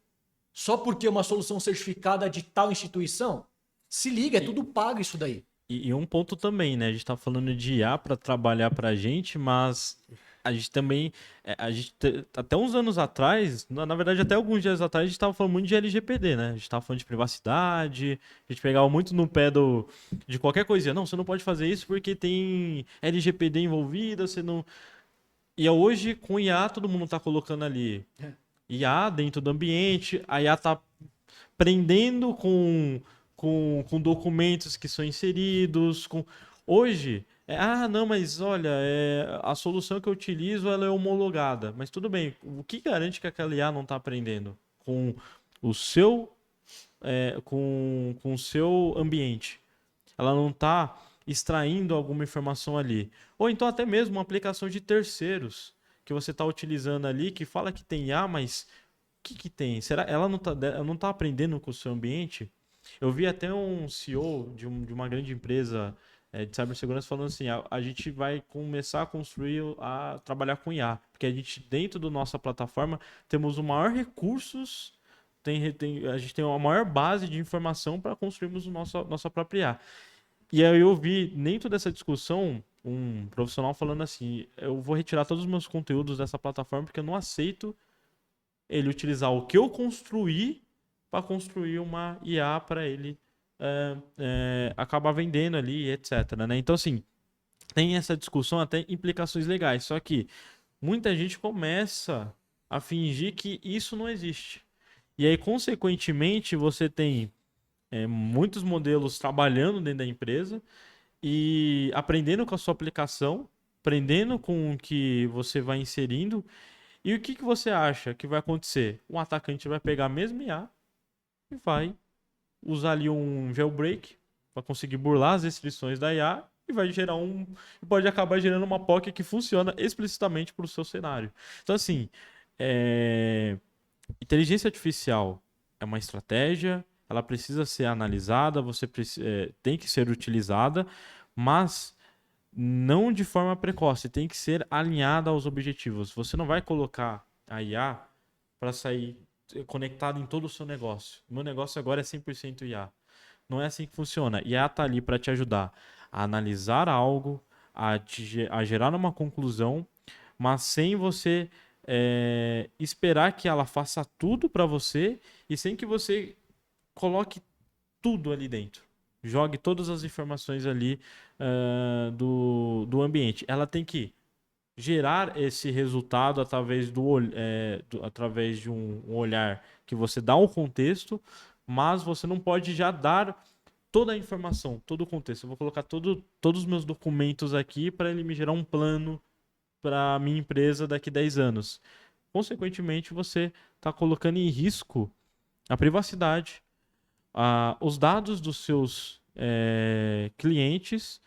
Speaker 1: Só porque é uma solução certificada de tal instituição? Se liga, é tudo pago isso daí.
Speaker 3: E um ponto também, né? A gente tá falando de IA para trabalhar pra gente, mas a gente também, até uns anos atrás, na verdade até alguns dias atrás, a gente tava falando muito de LGPD, né? A gente tava falando de privacidade, a gente pegava muito no pé de qualquer coisinha. Não, você não pode fazer isso porque tem LGPD envolvida, você não... E hoje, com IA, todo mundo tá colocando ali IA dentro do ambiente, a IA tá prendendo com documentos que são inseridos. Hoje, não, mas olha, a solução que eu utilizo ela é homologada. Mas tudo bem, o que garante que aquela IA não está aprendendo com o seu, com o seu ambiente? Ela não está extraindo alguma informação ali. Ou então até mesmo uma aplicação de terceiros que você está utilizando ali, que fala que tem IA, mas o que tem? Será ela não tá aprendendo com o seu ambiente? Eu vi até um CEO de uma grande empresa de cibersegurança falando assim, a gente vai começar a trabalhar com IA, porque a gente, dentro da nossa plataforma, temos o maior recursos, a gente tem a maior base de informação para construirmos nossa própria IA. E aí eu vi, dentro dessa discussão, um profissional falando assim, eu vou retirar todos os meus conteúdos dessa plataforma porque eu não aceito ele utilizar o que eu construí para construir uma IA para ele acabar vendendo ali, etc. Né? Então, assim, tem essa discussão, até implicações legais. Só que muita gente começa a fingir que isso não existe. E aí, consequentemente, você tem muitos modelos trabalhando dentro da empresa e aprendendo com a sua aplicação, aprendendo com o que você vai inserindo. E o que você acha que vai acontecer? Um atacante vai pegar a mesma IA e vai usar ali um jailbreak para conseguir burlar as restrições da IA e vai gerar pode acabar gerando uma POC que funciona explicitamente para o seu cenário. Então, assim, inteligência artificial é uma estratégia, ela precisa ser analisada, tem que ser utilizada, mas não de forma precoce, tem que ser alinhada aos objetivos. Você não vai colocar a IA para sair conectado em todo o seu negócio. O meu negócio agora é 100% IA. Não é assim que funciona. IA está ali para te ajudar a analisar algo, a gerar uma conclusão, mas sem você esperar que ela faça tudo para você e sem que você coloque tudo ali dentro. Jogue todas as informações ali do ambiente. Ela tem que gerar esse resultado através de um olhar que você dá um contexto, mas você não pode já dar toda a informação, todo o contexto. Eu vou colocar todos os meus documentos aqui para ele me gerar um plano para a minha empresa daqui a 10 anos. Consequentemente, você está colocando em risco a privacidade, os dados dos seus clientes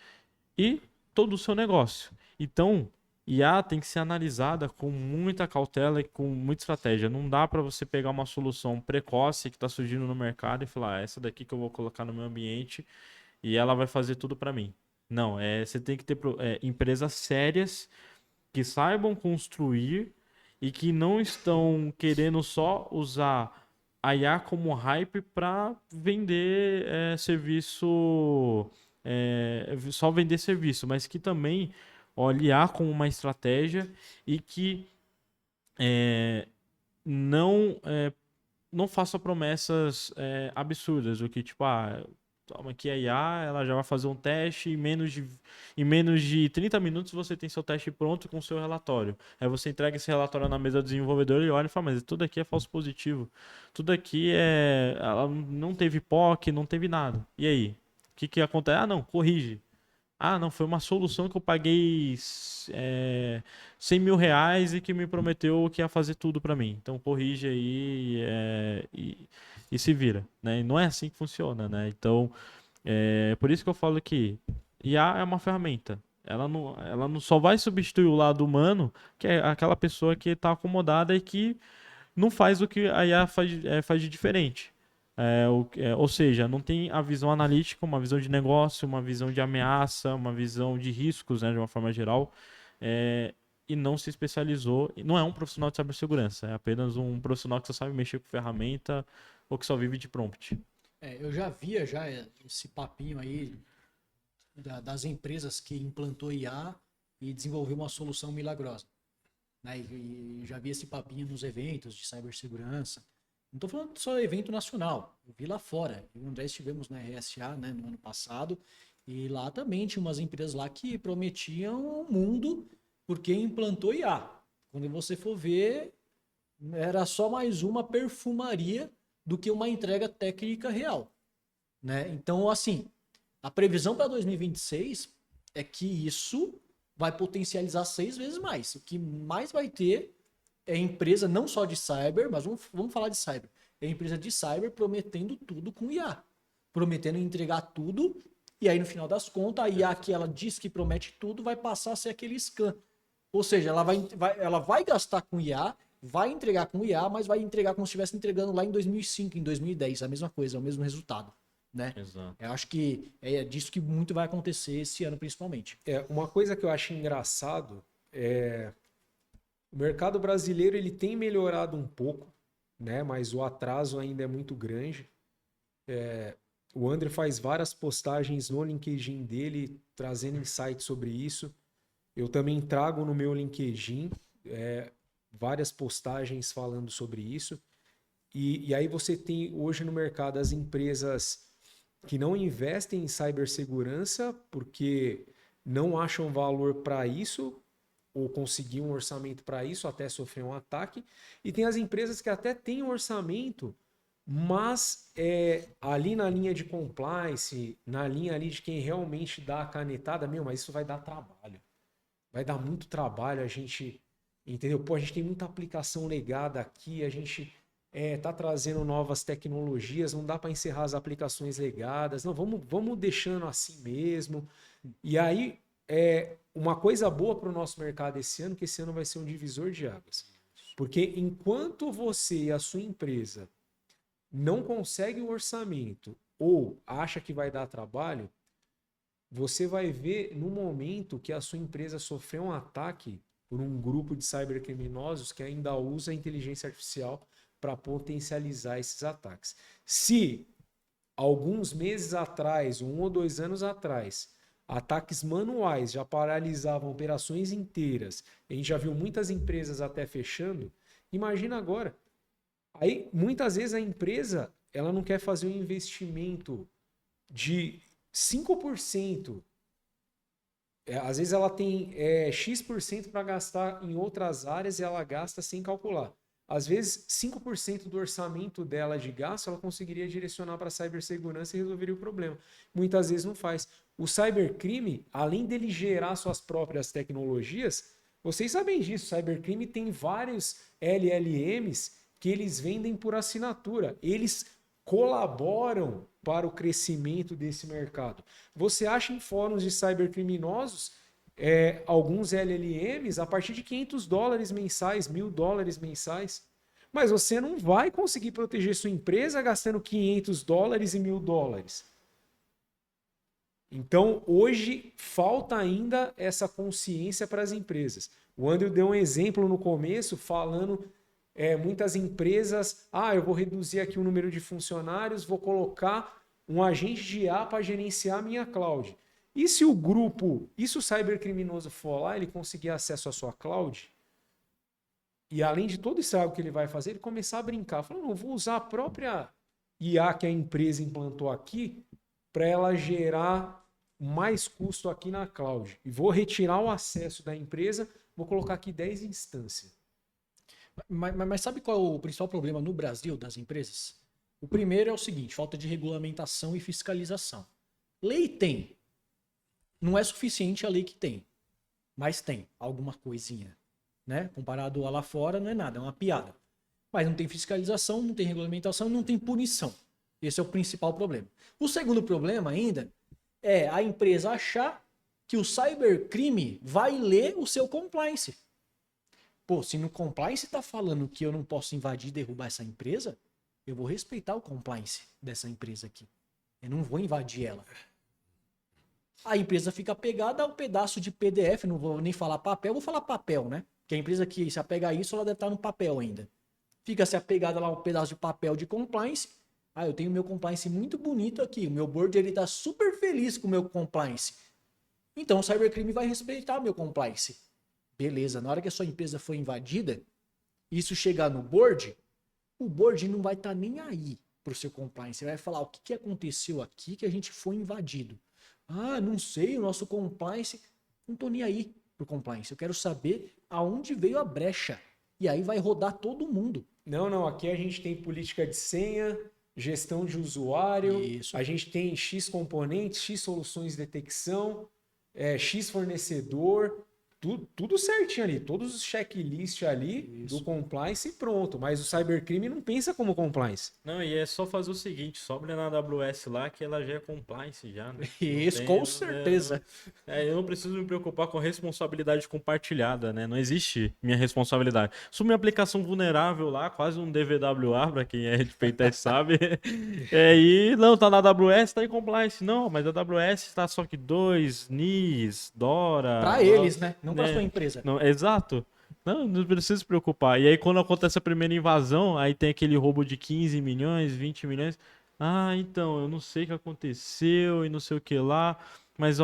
Speaker 3: e todo o seu negócio. Então, IA tem que ser analisada com muita cautela e com muita estratégia. Não dá para você pegar uma solução precoce que está surgindo no mercado e falar, essa daqui que eu vou colocar no meu ambiente e ela vai fazer tudo para mim. Não, você tem que ter empresas sérias que saibam construir e que não estão querendo só usar a IA como hype para vender serviço, só vender serviço, mas que também olhar como uma estratégia e que não não faça promessas absurdas, o que tipo, toma aqui a IA, ela já vai fazer um teste em menos de 30 minutos você tem seu teste pronto com o seu relatório. Aí você entrega esse relatório na mesa do desenvolvedor e olha e fala, mas tudo aqui é falso positivo. Tudo aqui ela não teve POC, não teve nada. E aí? O que acontece? Ah, não, corrige. Ah, não, foi uma solução que eu paguei 100 mil reais e que me prometeu que ia fazer tudo para mim. Então corrige aí e se vira, né? E não é assim que funciona, né? Então, por isso que eu falo que IA é uma ferramenta. Ela não só vai substituir o lado humano, que é aquela pessoa que está acomodada e que não faz o que a IA faz de diferente. Ou seja, não tem a visão analítica, uma visão de negócio, uma visão de ameaça, uma visão de riscos, né, de uma forma geral, e não se especializou. Não é um profissional de cibersegurança, é apenas um profissional que só sabe mexer com ferramenta ou que só vive de prompt.
Speaker 1: Eu já via esse papinho aí das empresas que implantou IA e desenvolveu uma solução milagrosa. Né? E já vi esse papinho nos eventos de cibersegurança. Não estou falando só evento nacional, eu vi lá fora. Eu e o André estivemos na RSA, né, no ano passado, e lá também tinha umas empresas lá que prometiam um mundo porque implantou IA. Quando você for ver, era só mais uma perfumaria do que uma entrega técnica real. Né? Então, assim, a previsão para 2026 é que isso vai potencializar 6 vezes mais. O que mais vai ter é empresa não só de cyber, mas vamos falar de cyber. É empresa de cyber prometendo tudo com IA. Prometendo entregar tudo, e aí no final das contas, a IA que ela diz que promete tudo vai passar a ser aquele scan. Ou seja, ela vai gastar com IA, vai entregar com IA, mas vai entregar como se estivesse entregando lá em 2005, em 2010, a mesma coisa, o mesmo resultado. Né?
Speaker 3: Exato.
Speaker 1: Eu acho que é disso que muito vai acontecer esse ano, principalmente.
Speaker 2: Uma coisa que eu acho engraçado o mercado brasileiro ele tem melhorado um pouco, né? Mas o atraso ainda é muito grande. O André faz várias postagens no LinkedIn dele, trazendo insights sobre isso. Eu também trago no meu LinkedIn várias postagens falando sobre isso. E aí você tem hoje no mercado as empresas que não investem em cibersegurança porque não acham valor para isso ou conseguir um orçamento para isso até sofrer um ataque. E tem as empresas que até têm um orçamento, mas ali na linha de compliance, na linha ali de quem realmente dá a canetada, mas isso vai dar trabalho. Vai dar muito trabalho a gente, entendeu? Pô, a gente tem muita aplicação legada aqui, a gente tá trazendo novas tecnologias, não dá para encerrar as aplicações legadas, não, vamos deixando assim mesmo. E aí, uma coisa boa para o nosso mercado esse ano, que esse ano vai ser um divisor de águas. Porque enquanto você e a sua empresa não consegue o orçamento ou acha que vai dar trabalho, você vai ver no momento que a sua empresa sofreu um ataque por um grupo de cybercriminosos que ainda usa a inteligência artificial para potencializar esses ataques. Se alguns meses atrás, 1 ou 2 anos atrás, ataques manuais já paralisavam operações inteiras, a gente já viu muitas empresas até fechando, imagina agora. Aí, muitas vezes a empresa ela não quer fazer um investimento de 5%. Às vezes ela tem X% para gastar em outras áreas e ela gasta sem calcular. Às vezes, 5% do orçamento dela de gasto ela conseguiria direcionar para a cibersegurança e resolveria o problema. Muitas vezes não faz. O cybercrime, além dele gerar suas próprias tecnologias, vocês sabem disso, o cybercrime tem vários LLMs que eles vendem por assinatura. Eles colaboram para o crescimento desse mercado. Você acha em fóruns de cybercriminosos alguns LLMs a partir de $500 mensais, $1.000 mensais. Mas você não vai conseguir proteger sua empresa gastando $500 e $1.000. Então, hoje, falta ainda essa consciência para as empresas. O Andrew deu um exemplo no começo falando muitas empresas, eu vou reduzir aqui o número de funcionários, vou colocar um agente de IA para gerenciar a minha cloud. E se o cybercriminoso for lá, ele conseguir acesso à sua cloud, e além de todo o estrago que ele vai fazer, ele começar a brincar, falando, não, vou usar a própria IA que a empresa implantou aqui para ela gerar mais custo aqui na cloud. E vou retirar o acesso da empresa, vou colocar aqui 10 instâncias.
Speaker 1: Mas sabe qual é o principal problema no Brasil das empresas? O primeiro é o seguinte, falta de regulamentação e fiscalização. Lei tem. Não é suficiente a lei que tem, mas tem alguma coisinha, né? Comparado a lá fora, não é nada, é uma piada. Mas não tem fiscalização, não tem regulamentação, não tem punição. Esse é o principal problema. O segundo problema ainda é a empresa achar que o cybercrime vai ler o seu compliance. Pô, se no compliance está falando que eu não posso invadir e derrubar essa empresa, eu vou respeitar o compliance dessa empresa aqui. Eu não vou invadir ela. A empresa fica apegada ao pedaço de PDF, não vou nem falar papel, vou falar papel, né? Porque a empresa que se apega a isso, ela deve estar no papel ainda. Fica se apegada lá a um pedaço de papel de compliance. Eu tenho meu compliance muito bonito aqui, o meu board ele tá super feliz com o meu compliance. Então o cybercrime vai respeitar o meu compliance. Beleza, na hora que a sua empresa for invadida, isso chegar no board, o board não vai estar nem aí pro seu compliance. Ele vai falar o que aconteceu aqui que a gente foi invadido. Não sei, o nosso compliance, não tô nem aí pro compliance. Eu quero saber aonde veio a brecha. E aí vai rodar todo mundo.
Speaker 2: Não, aqui a gente tem política de senha, gestão de usuário,
Speaker 1: Isso.
Speaker 2: A gente tem X componentes, X soluções de detecção, X fornecedor, tudo certinho ali, todos os checklists ali do compliance e pronto. Mas o cybercrime não pensa como compliance.
Speaker 3: Não, e é só fazer o seguinte, sobe na AWS lá que ela já é compliance já, né?
Speaker 1: Isso, com certeza.
Speaker 3: Eu não preciso me preocupar com responsabilidade compartilhada, né? Não existe minha responsabilidade. Sou minha aplicação vulnerável lá, quase um DVWA, pra quem é de pentest sabe. E não, tá na AWS, tá em compliance. Não, mas a AWS tá só que 2, NIS, DORA...
Speaker 1: Pra eles, né? Não pra sua empresa.
Speaker 3: Não, exato. Não precisa se preocupar. E aí, quando acontece a primeira invasão, aí tem aquele roubo de 15 milhões, 20 milhões. Então, eu não sei o que aconteceu e não sei o que lá. Mas,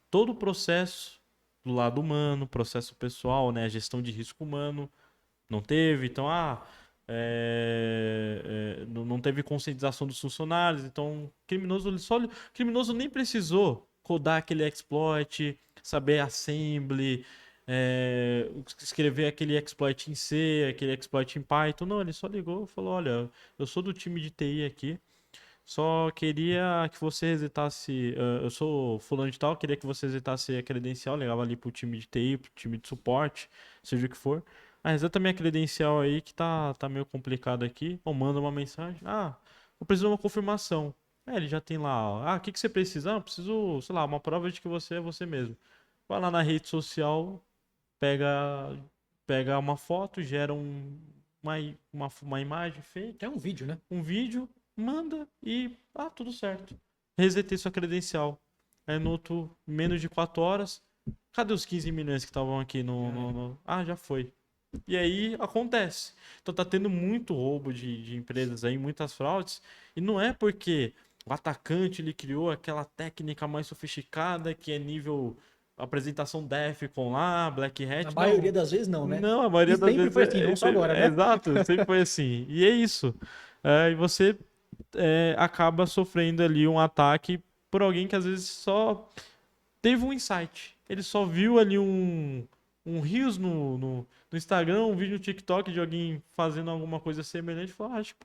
Speaker 3: todo o processo do lado humano, processo pessoal, né? A gestão de risco humano, não teve. Então, não teve conscientização dos funcionários, então o criminoso nem precisou codar aquele exploit, saber assembly, escrever aquele exploit em C, aquele exploit em Python. Não, ele só ligou e falou: olha, eu sou do time de TI aqui, só queria que você resetasse. Eu sou fulano de tal, queria que você resetasse a credencial. Ligava ali pro time de TI, pro time de suporte, seja o que for. Ah, reseta minha credencial aí que tá meio complicado aqui. Ou manda uma mensagem. Ah, eu preciso de uma confirmação. Ele já tem lá. Ah, o que que você precisa? Ah, eu preciso, sei lá, uma prova de que você é você mesmo. Vai lá na rede social, pega, pega uma foto, gera uma imagem fake,
Speaker 1: É um vídeo, né?
Speaker 3: um vídeo, manda e tudo certo. Resetei sua credencial. Aí no outro, menos de 4 horas, cadê os 15 milhões que estavam aqui Ah, já foi. E aí acontece. Então tá tendo muito roubo de empresas aí, muitas fraudes. E não é porque o atacante ele criou aquela técnica mais sofisticada que é nível apresentação Defcon lá, Black Hat.
Speaker 1: Na
Speaker 3: Não.
Speaker 1: maioria das vezes não, né?
Speaker 3: Não, a maioria
Speaker 1: E
Speaker 3: das
Speaker 1: sempre
Speaker 3: vezes
Speaker 1: foi assim, não só agora, né?
Speaker 3: Exato, sempre foi assim. E é isso. E você acaba sofrendo ali um ataque por alguém que às vezes só teve um insight. Ele só viu ali um Reels no Instagram, um vídeo no TikTok de alguém fazendo alguma coisa semelhante e falou: acho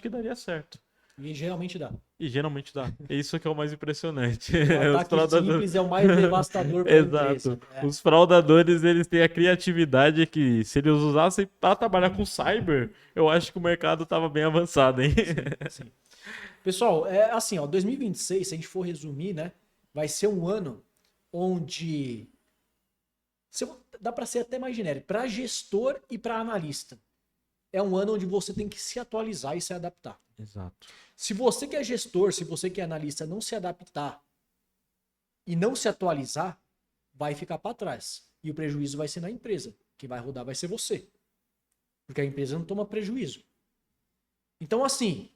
Speaker 3: que daria certo.
Speaker 1: E geralmente dá.
Speaker 3: E geralmente dá. É isso que é o mais impressionante.
Speaker 1: O
Speaker 3: Os
Speaker 1: ataque
Speaker 3: fraudadores.
Speaker 1: simples é o mais devastador para a
Speaker 3: Exato.
Speaker 1: empresa.
Speaker 3: Os fraudadores, eles têm a criatividade que, se eles usassem para trabalhar com cyber, eu acho que o mercado tava bem avançado, hein?
Speaker 1: Sim. Pessoal, é assim, ó, 2026, se a gente for resumir, né, vai ser um ano onde dá para ser até mais genérico, para gestor e para analista. É um ano onde você tem que se atualizar e se adaptar.
Speaker 3: Exato.
Speaker 1: Se você que é gestor, se você que é analista não se adaptar e não se atualizar, vai ficar para trás. E o prejuízo vai ser na empresa. Quem vai rodar vai ser você. Porque a empresa não toma prejuízo. Então, assim,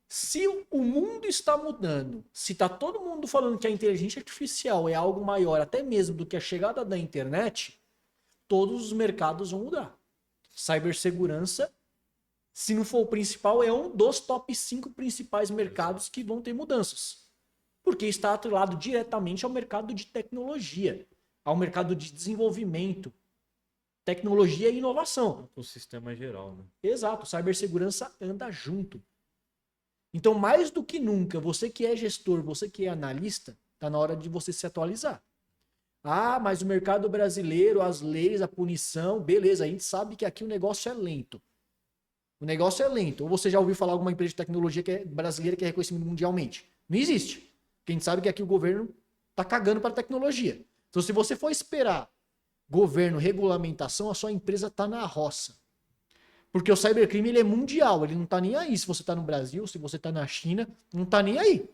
Speaker 1: se o mundo está mudando, se está todo mundo falando que a inteligência artificial é algo maior, até mesmo do que a chegada da internet, todos os mercados vão mudar. Cibersegurança, se não for o principal, é um dos top 5 principais mercados que vão ter mudanças. Porque está atrelado diretamente ao mercado de tecnologia, ao mercado de desenvolvimento, tecnologia e inovação.
Speaker 3: O sistema geral, né?
Speaker 1: Exato, cibersegurança anda junto. Então, mais do que nunca, você que é gestor, você que é analista, está na hora de você se atualizar. Ah, mas o mercado brasileiro, as leis, a punição, beleza, a gente sabe que aqui o negócio é lento. O negócio é lento. Ou você já ouviu falar alguma empresa de tecnologia brasileira que é reconhecida mundialmente? Não existe. Porque a gente sabe que aqui o governo tá cagando para a tecnologia. Então, se você for esperar governo, regulamentação, a sua empresa tá na roça. Porque o cybercrime ele é mundial, ele não tá nem aí. Se você tá no Brasil, se você tá na China, não tá nem aí.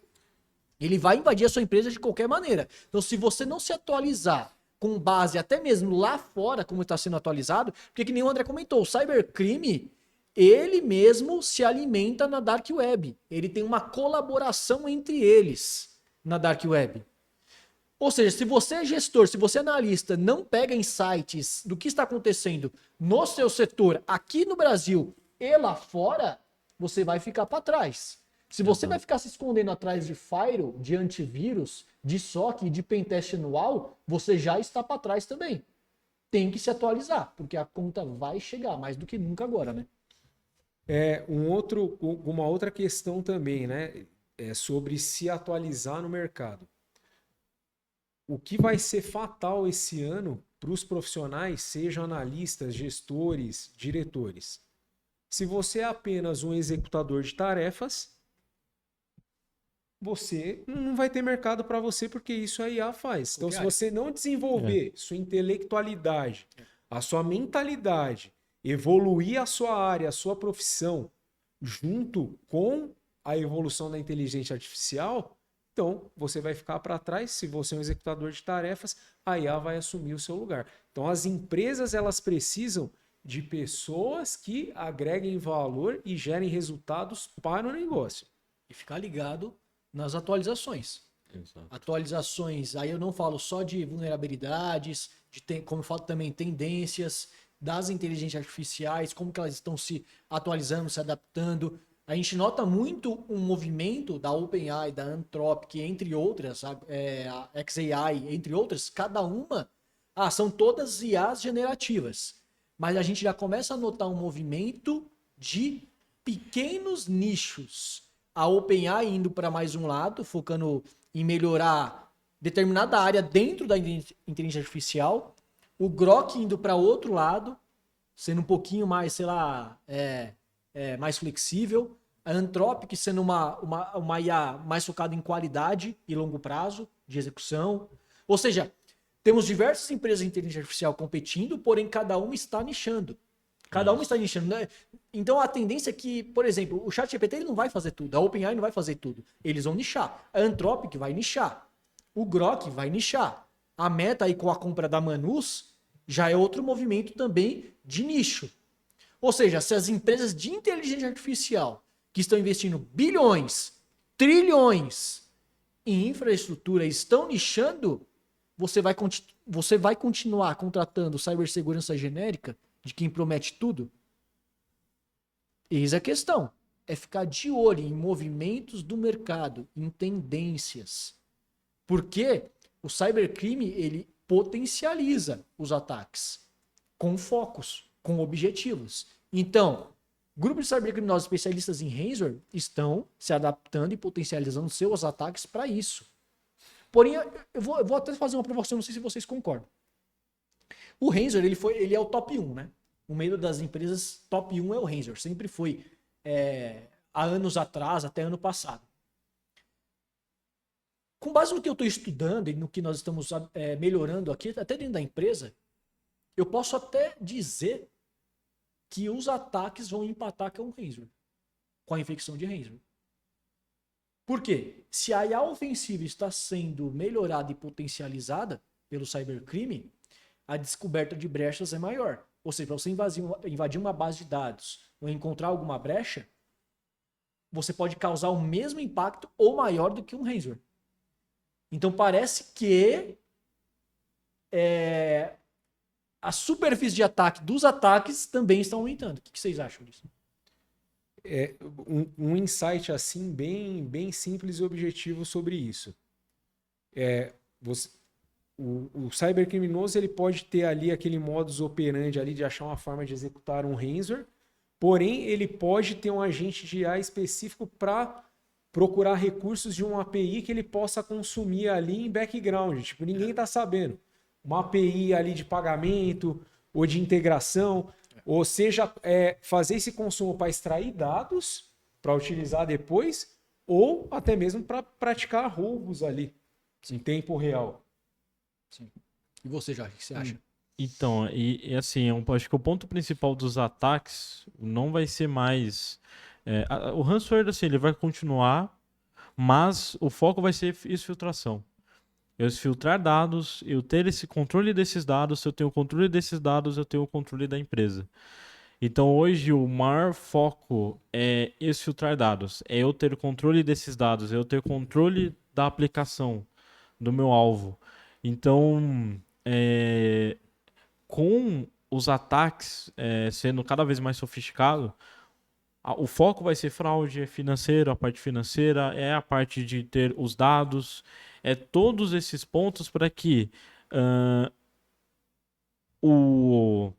Speaker 1: Ele vai invadir a sua empresa de qualquer maneira. Então, se você não se atualizar com base até mesmo lá fora, como está sendo atualizado, porque que nem o André comentou, o cybercrime, ele mesmo se alimenta na Dark Web. Ele tem uma colaboração entre eles na Dark Web. Ou seja, se você é gestor, se você é analista, não pega insights do que está acontecendo no seu setor aqui no Brasil e lá fora, você vai ficar para trás. Se você vai ficar se escondendo atrás de firewall, de antivírus, de SOC e de pentest anual, você já está para trás também. Tem que se atualizar, porque a conta vai chegar, mais do que nunca agora, né?
Speaker 2: Uma outra questão também, né? É sobre se atualizar no mercado. O que vai ser fatal esse ano para os profissionais, sejam analistas, gestores, diretores? Se você é apenas um executador de tarefas, você não vai ter mercado para você porque isso a IA faz. Então, se você não desenvolver sua intelectualidade, a sua mentalidade, evoluir a sua área, a sua profissão, junto com a evolução da inteligência artificial, então você vai ficar para trás. Se você é um executador de tarefas, a IA vai assumir o seu lugar. Então, as empresas elas precisam de pessoas que agreguem valor e gerem resultados para o negócio.
Speaker 1: E ficar ligado nas atualizações.
Speaker 3: Exato.
Speaker 1: Atualizações, aí eu não falo só de vulnerabilidades, como eu falo também tendências, das inteligências artificiais, como que elas estão se atualizando, se adaptando. A gente nota muito um movimento da OpenAI, da Anthropic, entre outras, a xAI, entre outras, cada uma, são todas IAs generativas. Mas a gente já começa a notar um movimento de pequenos nichos. A OpenAI indo para mais um lado, focando em melhorar determinada área dentro da inteligência artificial. O Grok indo para outro lado, sendo um pouquinho mais, sei lá, mais flexível. A Anthropic sendo uma IA mais focada em qualidade e longo prazo de execução. Ou seja, temos diversas empresas de inteligência artificial competindo, porém cada uma está nichando. Cada uma está nichando, né? Então a tendência é que, por exemplo, o ChatGPT ele não vai fazer tudo, a OpenAI não vai fazer tudo. Eles vão nichar. A Anthropic vai nichar. O Grok vai nichar. A Meta aí com a compra da Manus já é outro movimento também de nicho. Ou seja, se as empresas de inteligência artificial que estão investindo bilhões, trilhões em infraestrutura estão nichando, você vai continuar contratando cibersegurança genérica de quem promete tudo? Eis a questão. É ficar de olho em movimentos do mercado, em tendências. Porque o cybercrime, ele potencializa os ataques com focos, com objetivos. Então, grupos de cybercriminosos especialistas em ransomware estão se adaptando e potencializando seus ataques para isso. Porém, eu vou até fazer uma provocação, não sei se vocês concordam. O ransomware, ele é o top 1, né? No meio das empresas, top 1 é o ransomware. Sempre foi há anos atrás, até ano passado. Com base no que eu estou estudando e no que nós estamos melhorando aqui, até dentro da empresa, eu posso até dizer que os ataques vão empatar com o ransomware, com a infecção de ransomware. Por quê? Se a IA ofensiva está sendo melhorada e potencializada pelo cybercrime, a descoberta de brechas é maior. Ou seja, para você invadir uma base de dados ou encontrar alguma brecha, você pode causar o mesmo impacto ou maior do que um ransomware. Então parece que a superfície de ataque dos ataques também está aumentando. O que vocês acham disso?
Speaker 2: Um insight assim bem simples e objetivo sobre isso. O cybercriminoso ele pode ter ali aquele modus operandi ali de achar uma forma de executar um ransomware, porém ele pode ter um agente de IA específico para procurar recursos de uma API que ele possa consumir ali em background. Tipo, ninguém está sabendo. Uma API ali de pagamento ou de integração, ou seja, fazer esse consumo para extrair dados para utilizar depois, ou até mesmo para praticar roubos ali em tempo real.
Speaker 1: Sim. E você, Jorge, o que você acha?
Speaker 3: Então, e assim, eu acho que o ponto principal dos ataques não vai ser mais... o ransomware, assim, ele vai continuar, mas o foco vai ser exfiltração. Eu exfiltrar dados, eu ter esse controle desses dados, se eu tenho o controle desses dados, eu tenho o controle da empresa. Então, hoje, o maior foco é exfiltrar dados, é eu ter o controle desses dados, é eu ter controle da aplicação do meu alvo. Então, com os ataques sendo cada vez mais sofisticados, o foco vai ser fraude financeira, a parte financeira, é a parte de ter os dados, todos esses pontos para que o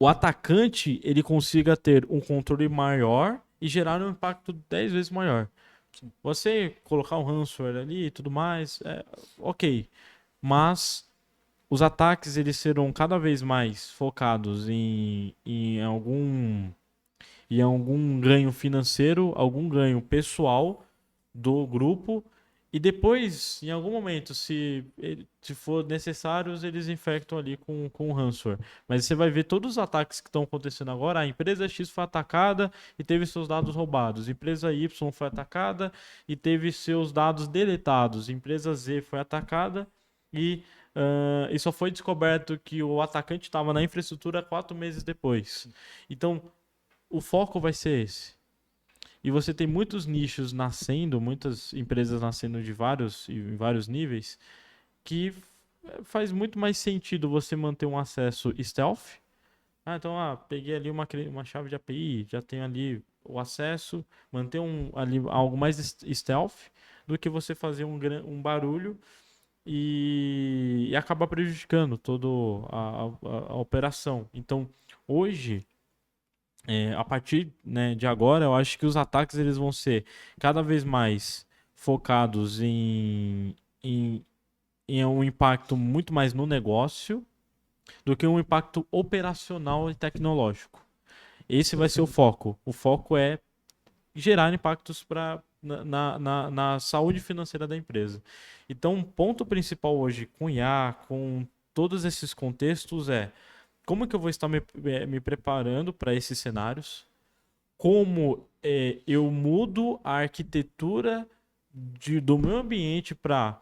Speaker 3: atacante ele consiga ter um controle maior e gerar um impacto 10 vezes maior. Sim. Você colocar um ransomware ali e tudo mais, ok, mas os ataques eles serão cada vez mais focados em algum ganho financeiro, algum ganho pessoal do grupo, e depois, em algum momento, se for necessário, eles infectam ali com o ransomware. Mas você vai ver todos os ataques que estão acontecendo agora. A empresa X foi atacada e teve seus dados roubados. A empresa Y foi atacada e teve seus dados deletados. A empresa Z foi atacada e só foi descoberto que o atacante estava na infraestrutura 4 meses depois. Então, o foco vai ser esse. E você tem muitos nichos nascendo, muitas empresas nascendo em vários níveis, que faz muito mais sentido você manter um acesso stealth, Então, peguei ali uma chave de API, já tenho ali o acesso, manter ali algo mais stealth do que você fazer um barulho e acabar prejudicando toda a operação. Então, hoje, a partir, né, de agora, eu acho que os ataques eles vão ser cada vez mais focados em, em um impacto muito mais no negócio do que um impacto operacional e tecnológico. Esse vai ser o foco. O foco é gerar impactos na saúde financeira da empresa. Então, o ponto principal hoje com IA, com todos esses contextos como que eu vou estar me preparando para esses cenários, como eu mudo a arquitetura do meu ambiente para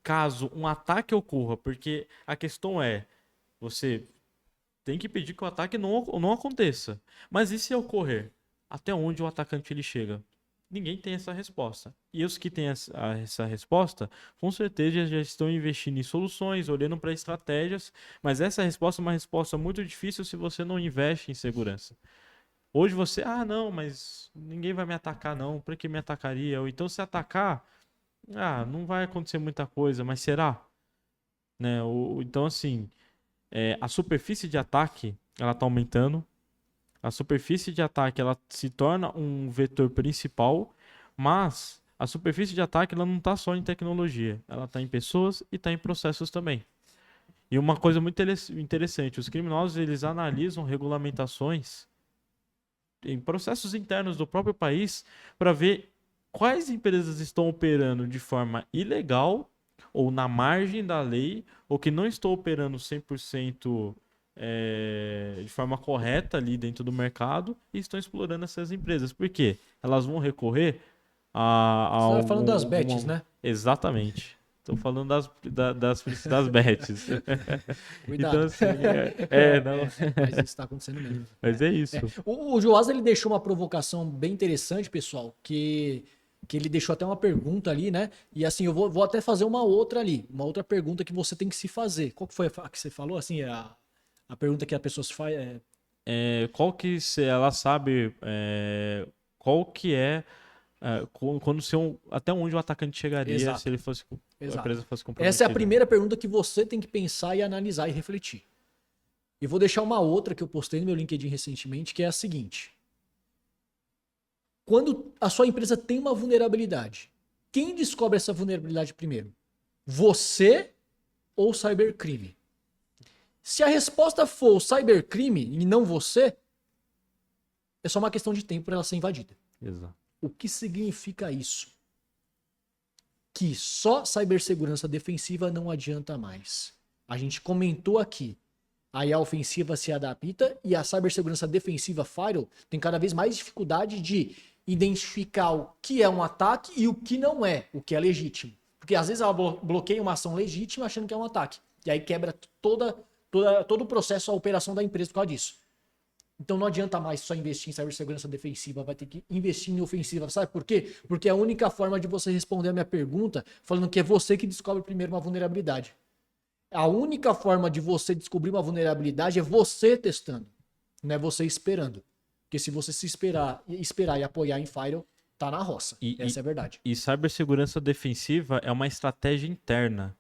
Speaker 3: caso um ataque ocorra, porque a questão você tem que pedir que o ataque não aconteça. Mas e se ocorrer? Até onde o atacante ele chega? Ninguém tem essa resposta. E os que têm essa resposta, com certeza já estão investindo em soluções, olhando para estratégias, mas essa resposta é uma resposta muito difícil se você não investe em segurança. Hoje você, não, mas ninguém vai me atacar não, para que me atacaria? Ou então se atacar, não vai acontecer muita coisa, mas será? Né? Então assim, a superfície de ataque, ela está aumentando. A superfície de ataque, ela se torna um vetor principal, mas a superfície de ataque, ela não está só em tecnologia. Ela está em pessoas e está em processos também. E uma coisa muito interessante, os criminosos, eles analisam regulamentações em processos internos do próprio país para ver quais empresas estão operando de forma ilegal ou na margem da lei, ou que não estão operando 100% de forma correta ali dentro do mercado e estão explorando essas empresas. Por quê? Elas vão recorrer
Speaker 1: Você vai falando das bets, né?
Speaker 3: Exatamente. Estou falando das bets.
Speaker 1: Cuidado.
Speaker 3: Então, assim, não.
Speaker 1: Mas isso está acontecendo mesmo.
Speaker 3: Mas é isso.
Speaker 1: O Joás, ele deixou uma provocação bem interessante, pessoal, que ele deixou até uma pergunta ali, né? E assim, eu vou até fazer uma outra ali, uma outra pergunta que você tem que se fazer. Qual que foi a que você falou? Assim, a pergunta que a pessoa se faz
Speaker 3: qual que se ela sabe qual que quando até onde o atacante chegaria.
Speaker 1: Exato.
Speaker 3: Se ele fosse a empresa fosse comprometida.
Speaker 1: Essa é a primeira pergunta que você tem que pensar e analisar e refletir. E vou deixar uma outra que eu postei no meu LinkedIn recentemente, que é a seguinte: quando a sua empresa tem uma vulnerabilidade, quem descobre essa vulnerabilidade primeiro? Você ou o cybercrime? Se a resposta for o cybercrime e não você, é só uma questão de tempo para ela ser invadida.
Speaker 3: Exato.
Speaker 1: O que significa isso? Que só cibersegurança defensiva não adianta mais. A gente comentou aqui. Aí a ofensiva se adapta e a cibersegurança defensiva firewall tem cada vez mais dificuldade de identificar o que é um ataque e o que não é, o que é legítimo. Porque às vezes ela bloqueia uma ação legítima achando que é um ataque. E aí quebra todo o processo, a operação da empresa por causa disso. Então não adianta mais só investir em cibersegurança defensiva, vai ter que investir em ofensiva. Sabe por quê? Porque é a única forma de você responder a minha pergunta falando que é você que descobre primeiro uma vulnerabilidade. A única forma de você descobrir uma vulnerabilidade é você testando, não é você esperando. Porque se você se esperar e apoiar em firewall, tá na roça. Essa é a verdade.
Speaker 3: E cibersegurança defensiva é uma estratégia interna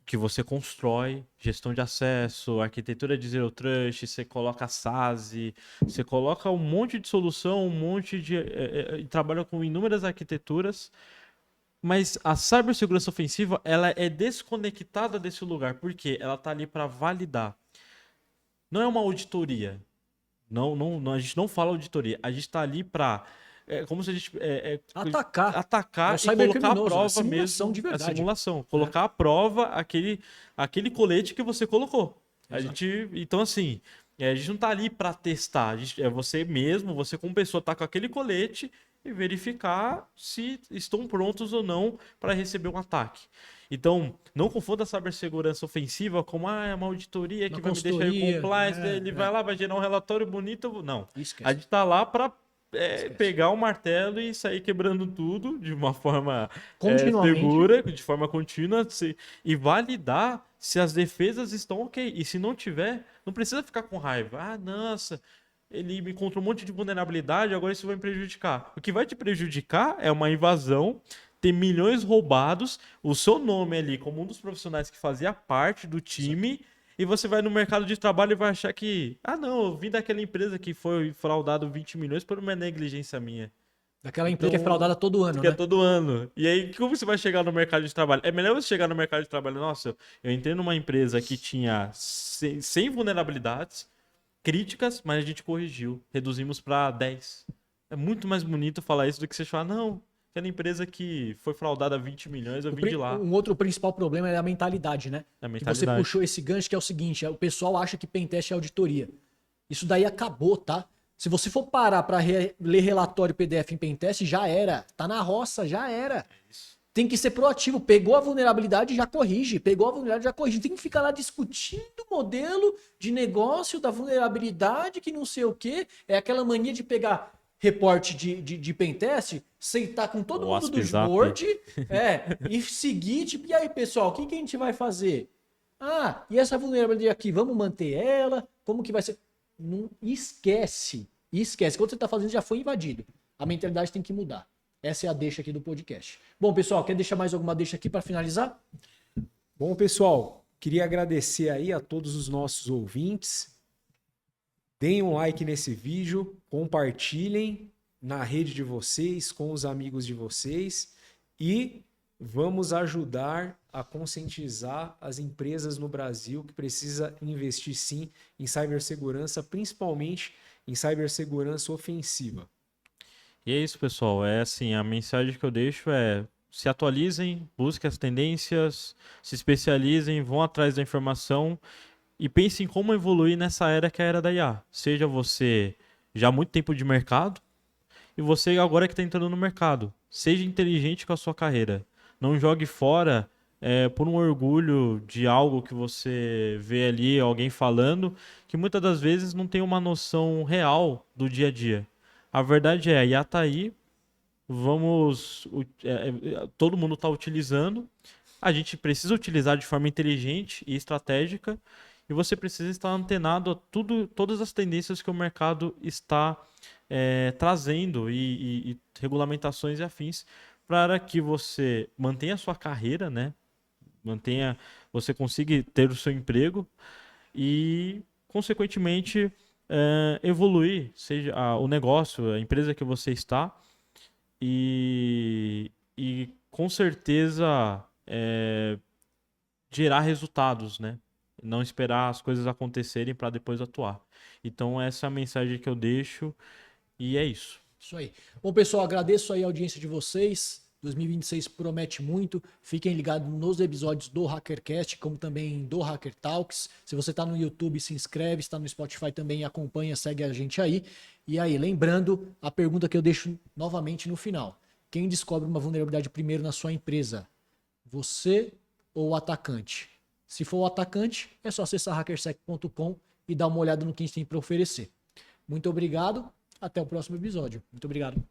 Speaker 3: que você constrói, gestão de acesso, arquitetura de Zero Trust, você coloca SASE, você coloca um monte de solução, trabalha com inúmeras arquiteturas, mas a cibersegurança ofensiva, ela é desconectada desse lugar, porque ela está ali para validar. Não é uma auditoria. Não, a gente não fala auditoria, a gente está ali para como se a gente atacar e colocar a prova mesmo,
Speaker 1: de verdade.
Speaker 3: a simulação, colocar à prova aquele colete que você colocou. Então assim, a gente não tá ali para testar, você mesmo, você como pessoa tá com aquele colete e verificar se estão prontos ou não para receber um ataque. Então, não confunda a cibersegurança ofensiva como é uma auditoria que vai me deixar em compliance, ele vai lá, vai gerar um relatório bonito. Não. A gente tá lá para pegar o martelo e sair quebrando tudo de uma forma
Speaker 1: Continuamente.
Speaker 3: segura, de forma contínua, e validar se as defesas estão ok. E se não tiver, não precisa ficar com raiva. Ah, nossa, ele me encontrou um monte de vulnerabilidade, agora isso vai me prejudicar. O que vai te prejudicar é uma invasão, ter milhões roubados, o seu nome ali como um dos profissionais que fazia parte do time, e você vai no mercado de trabalho e vai achar que, ah, não, eu vim daquela empresa que foi fraudado 20 milhões por uma negligência minha.
Speaker 1: Daquela empresa que é fraudada todo ano,
Speaker 3: Que é
Speaker 1: né?
Speaker 3: todo ano. E aí, como você vai chegar no mercado de trabalho? É melhor você chegar no mercado de trabalho. Nossa, eu entrei numa empresa que tinha 100 vulnerabilidades críticas, mas a gente corrigiu. Reduzimos para 10. É muito mais bonito falar isso do que você falar, não, aquela empresa que foi fraudada 20 milhões, eu vim de lá.
Speaker 1: Um outro principal problema é a mentalidade, né?
Speaker 3: A
Speaker 1: Que você
Speaker 3: mentalidade.
Speaker 1: puxou esse gancho, que é o seguinte: o pessoal acha que pentest é auditoria. Isso daí acabou, tá? Se você for parar para ler relatório PDF em pentest, já era. Tá na roça, já era. Tem que ser proativo. Pegou a vulnerabilidade, já corrige. Pegou a vulnerabilidade, já corrige. Tem que ficar lá discutindo o modelo de negócio da vulnerabilidade, que não sei o quê. É aquela mania de pegar reporte de pentest, sentar com todo
Speaker 3: O
Speaker 1: mundo do
Speaker 3: WhatsApp.
Speaker 1: board, e seguir, tipo, e aí, pessoal, o que, que a gente vai fazer? Ah, e essa vulnerabilidade aqui, vamos manter ela? Como que vai ser? Não esquece. Esquece. Quando você está fazendo, já foi invadido. A mentalidade tem que mudar. Essa é a deixa aqui do podcast. Bom, pessoal, quer deixar mais alguma deixa aqui para finalizar?
Speaker 2: Bom, pessoal, queria agradecer aí a todos os nossos ouvintes. Deem um like nesse vídeo, compartilhem na rede de vocês, com os amigos de vocês e vamos ajudar a conscientizar as empresas no Brasil que precisa investir sim em cibersegurança, principalmente em cibersegurança ofensiva.
Speaker 3: E é isso, pessoal. É assim, a mensagem que eu deixo é: se atualizem, busquem as tendências, se especializem, vão atrás da informação e pensem como evoluir nessa era que é a era da IA. Seja você já há muito tempo de mercado e você agora que está entrando no mercado. Seja inteligente com a sua carreira. Não jogue fora por um orgulho de algo que você vê ali, alguém falando, que muitas das vezes não tem uma noção real do dia a dia. A verdade é, a IA está aí, todo mundo está utilizando, a gente precisa utilizar de forma inteligente e estratégica, e você precisa estar antenado a todas as tendências que o mercado está trazendo e regulamentações e afins, para que você mantenha a sua carreira, né? Você consiga ter o seu emprego e, consequentemente, evoluir, seja o negócio, a empresa que você está, e com certeza gerar resultados, né? Não esperar as coisas acontecerem para depois atuar. Então, essa é a mensagem que eu deixo e é isso.
Speaker 1: Isso aí. Bom, pessoal, agradeço aí a audiência de vocês. 2026 promete muito. Fiquem ligados nos episódios do HackerCast, como também do Hacker Talks. Se você está no YouTube, se inscreve. Se está no Spotify também, acompanha, segue a gente aí. E aí, lembrando a pergunta que eu deixo novamente no final. Quem descobre uma vulnerabilidade primeiro na sua empresa? Você ou o atacante? Se for o atacante, é só acessar hackersec.com e dar uma olhada no que a gente tem para oferecer. Muito obrigado. Até o próximo episódio. Muito obrigado.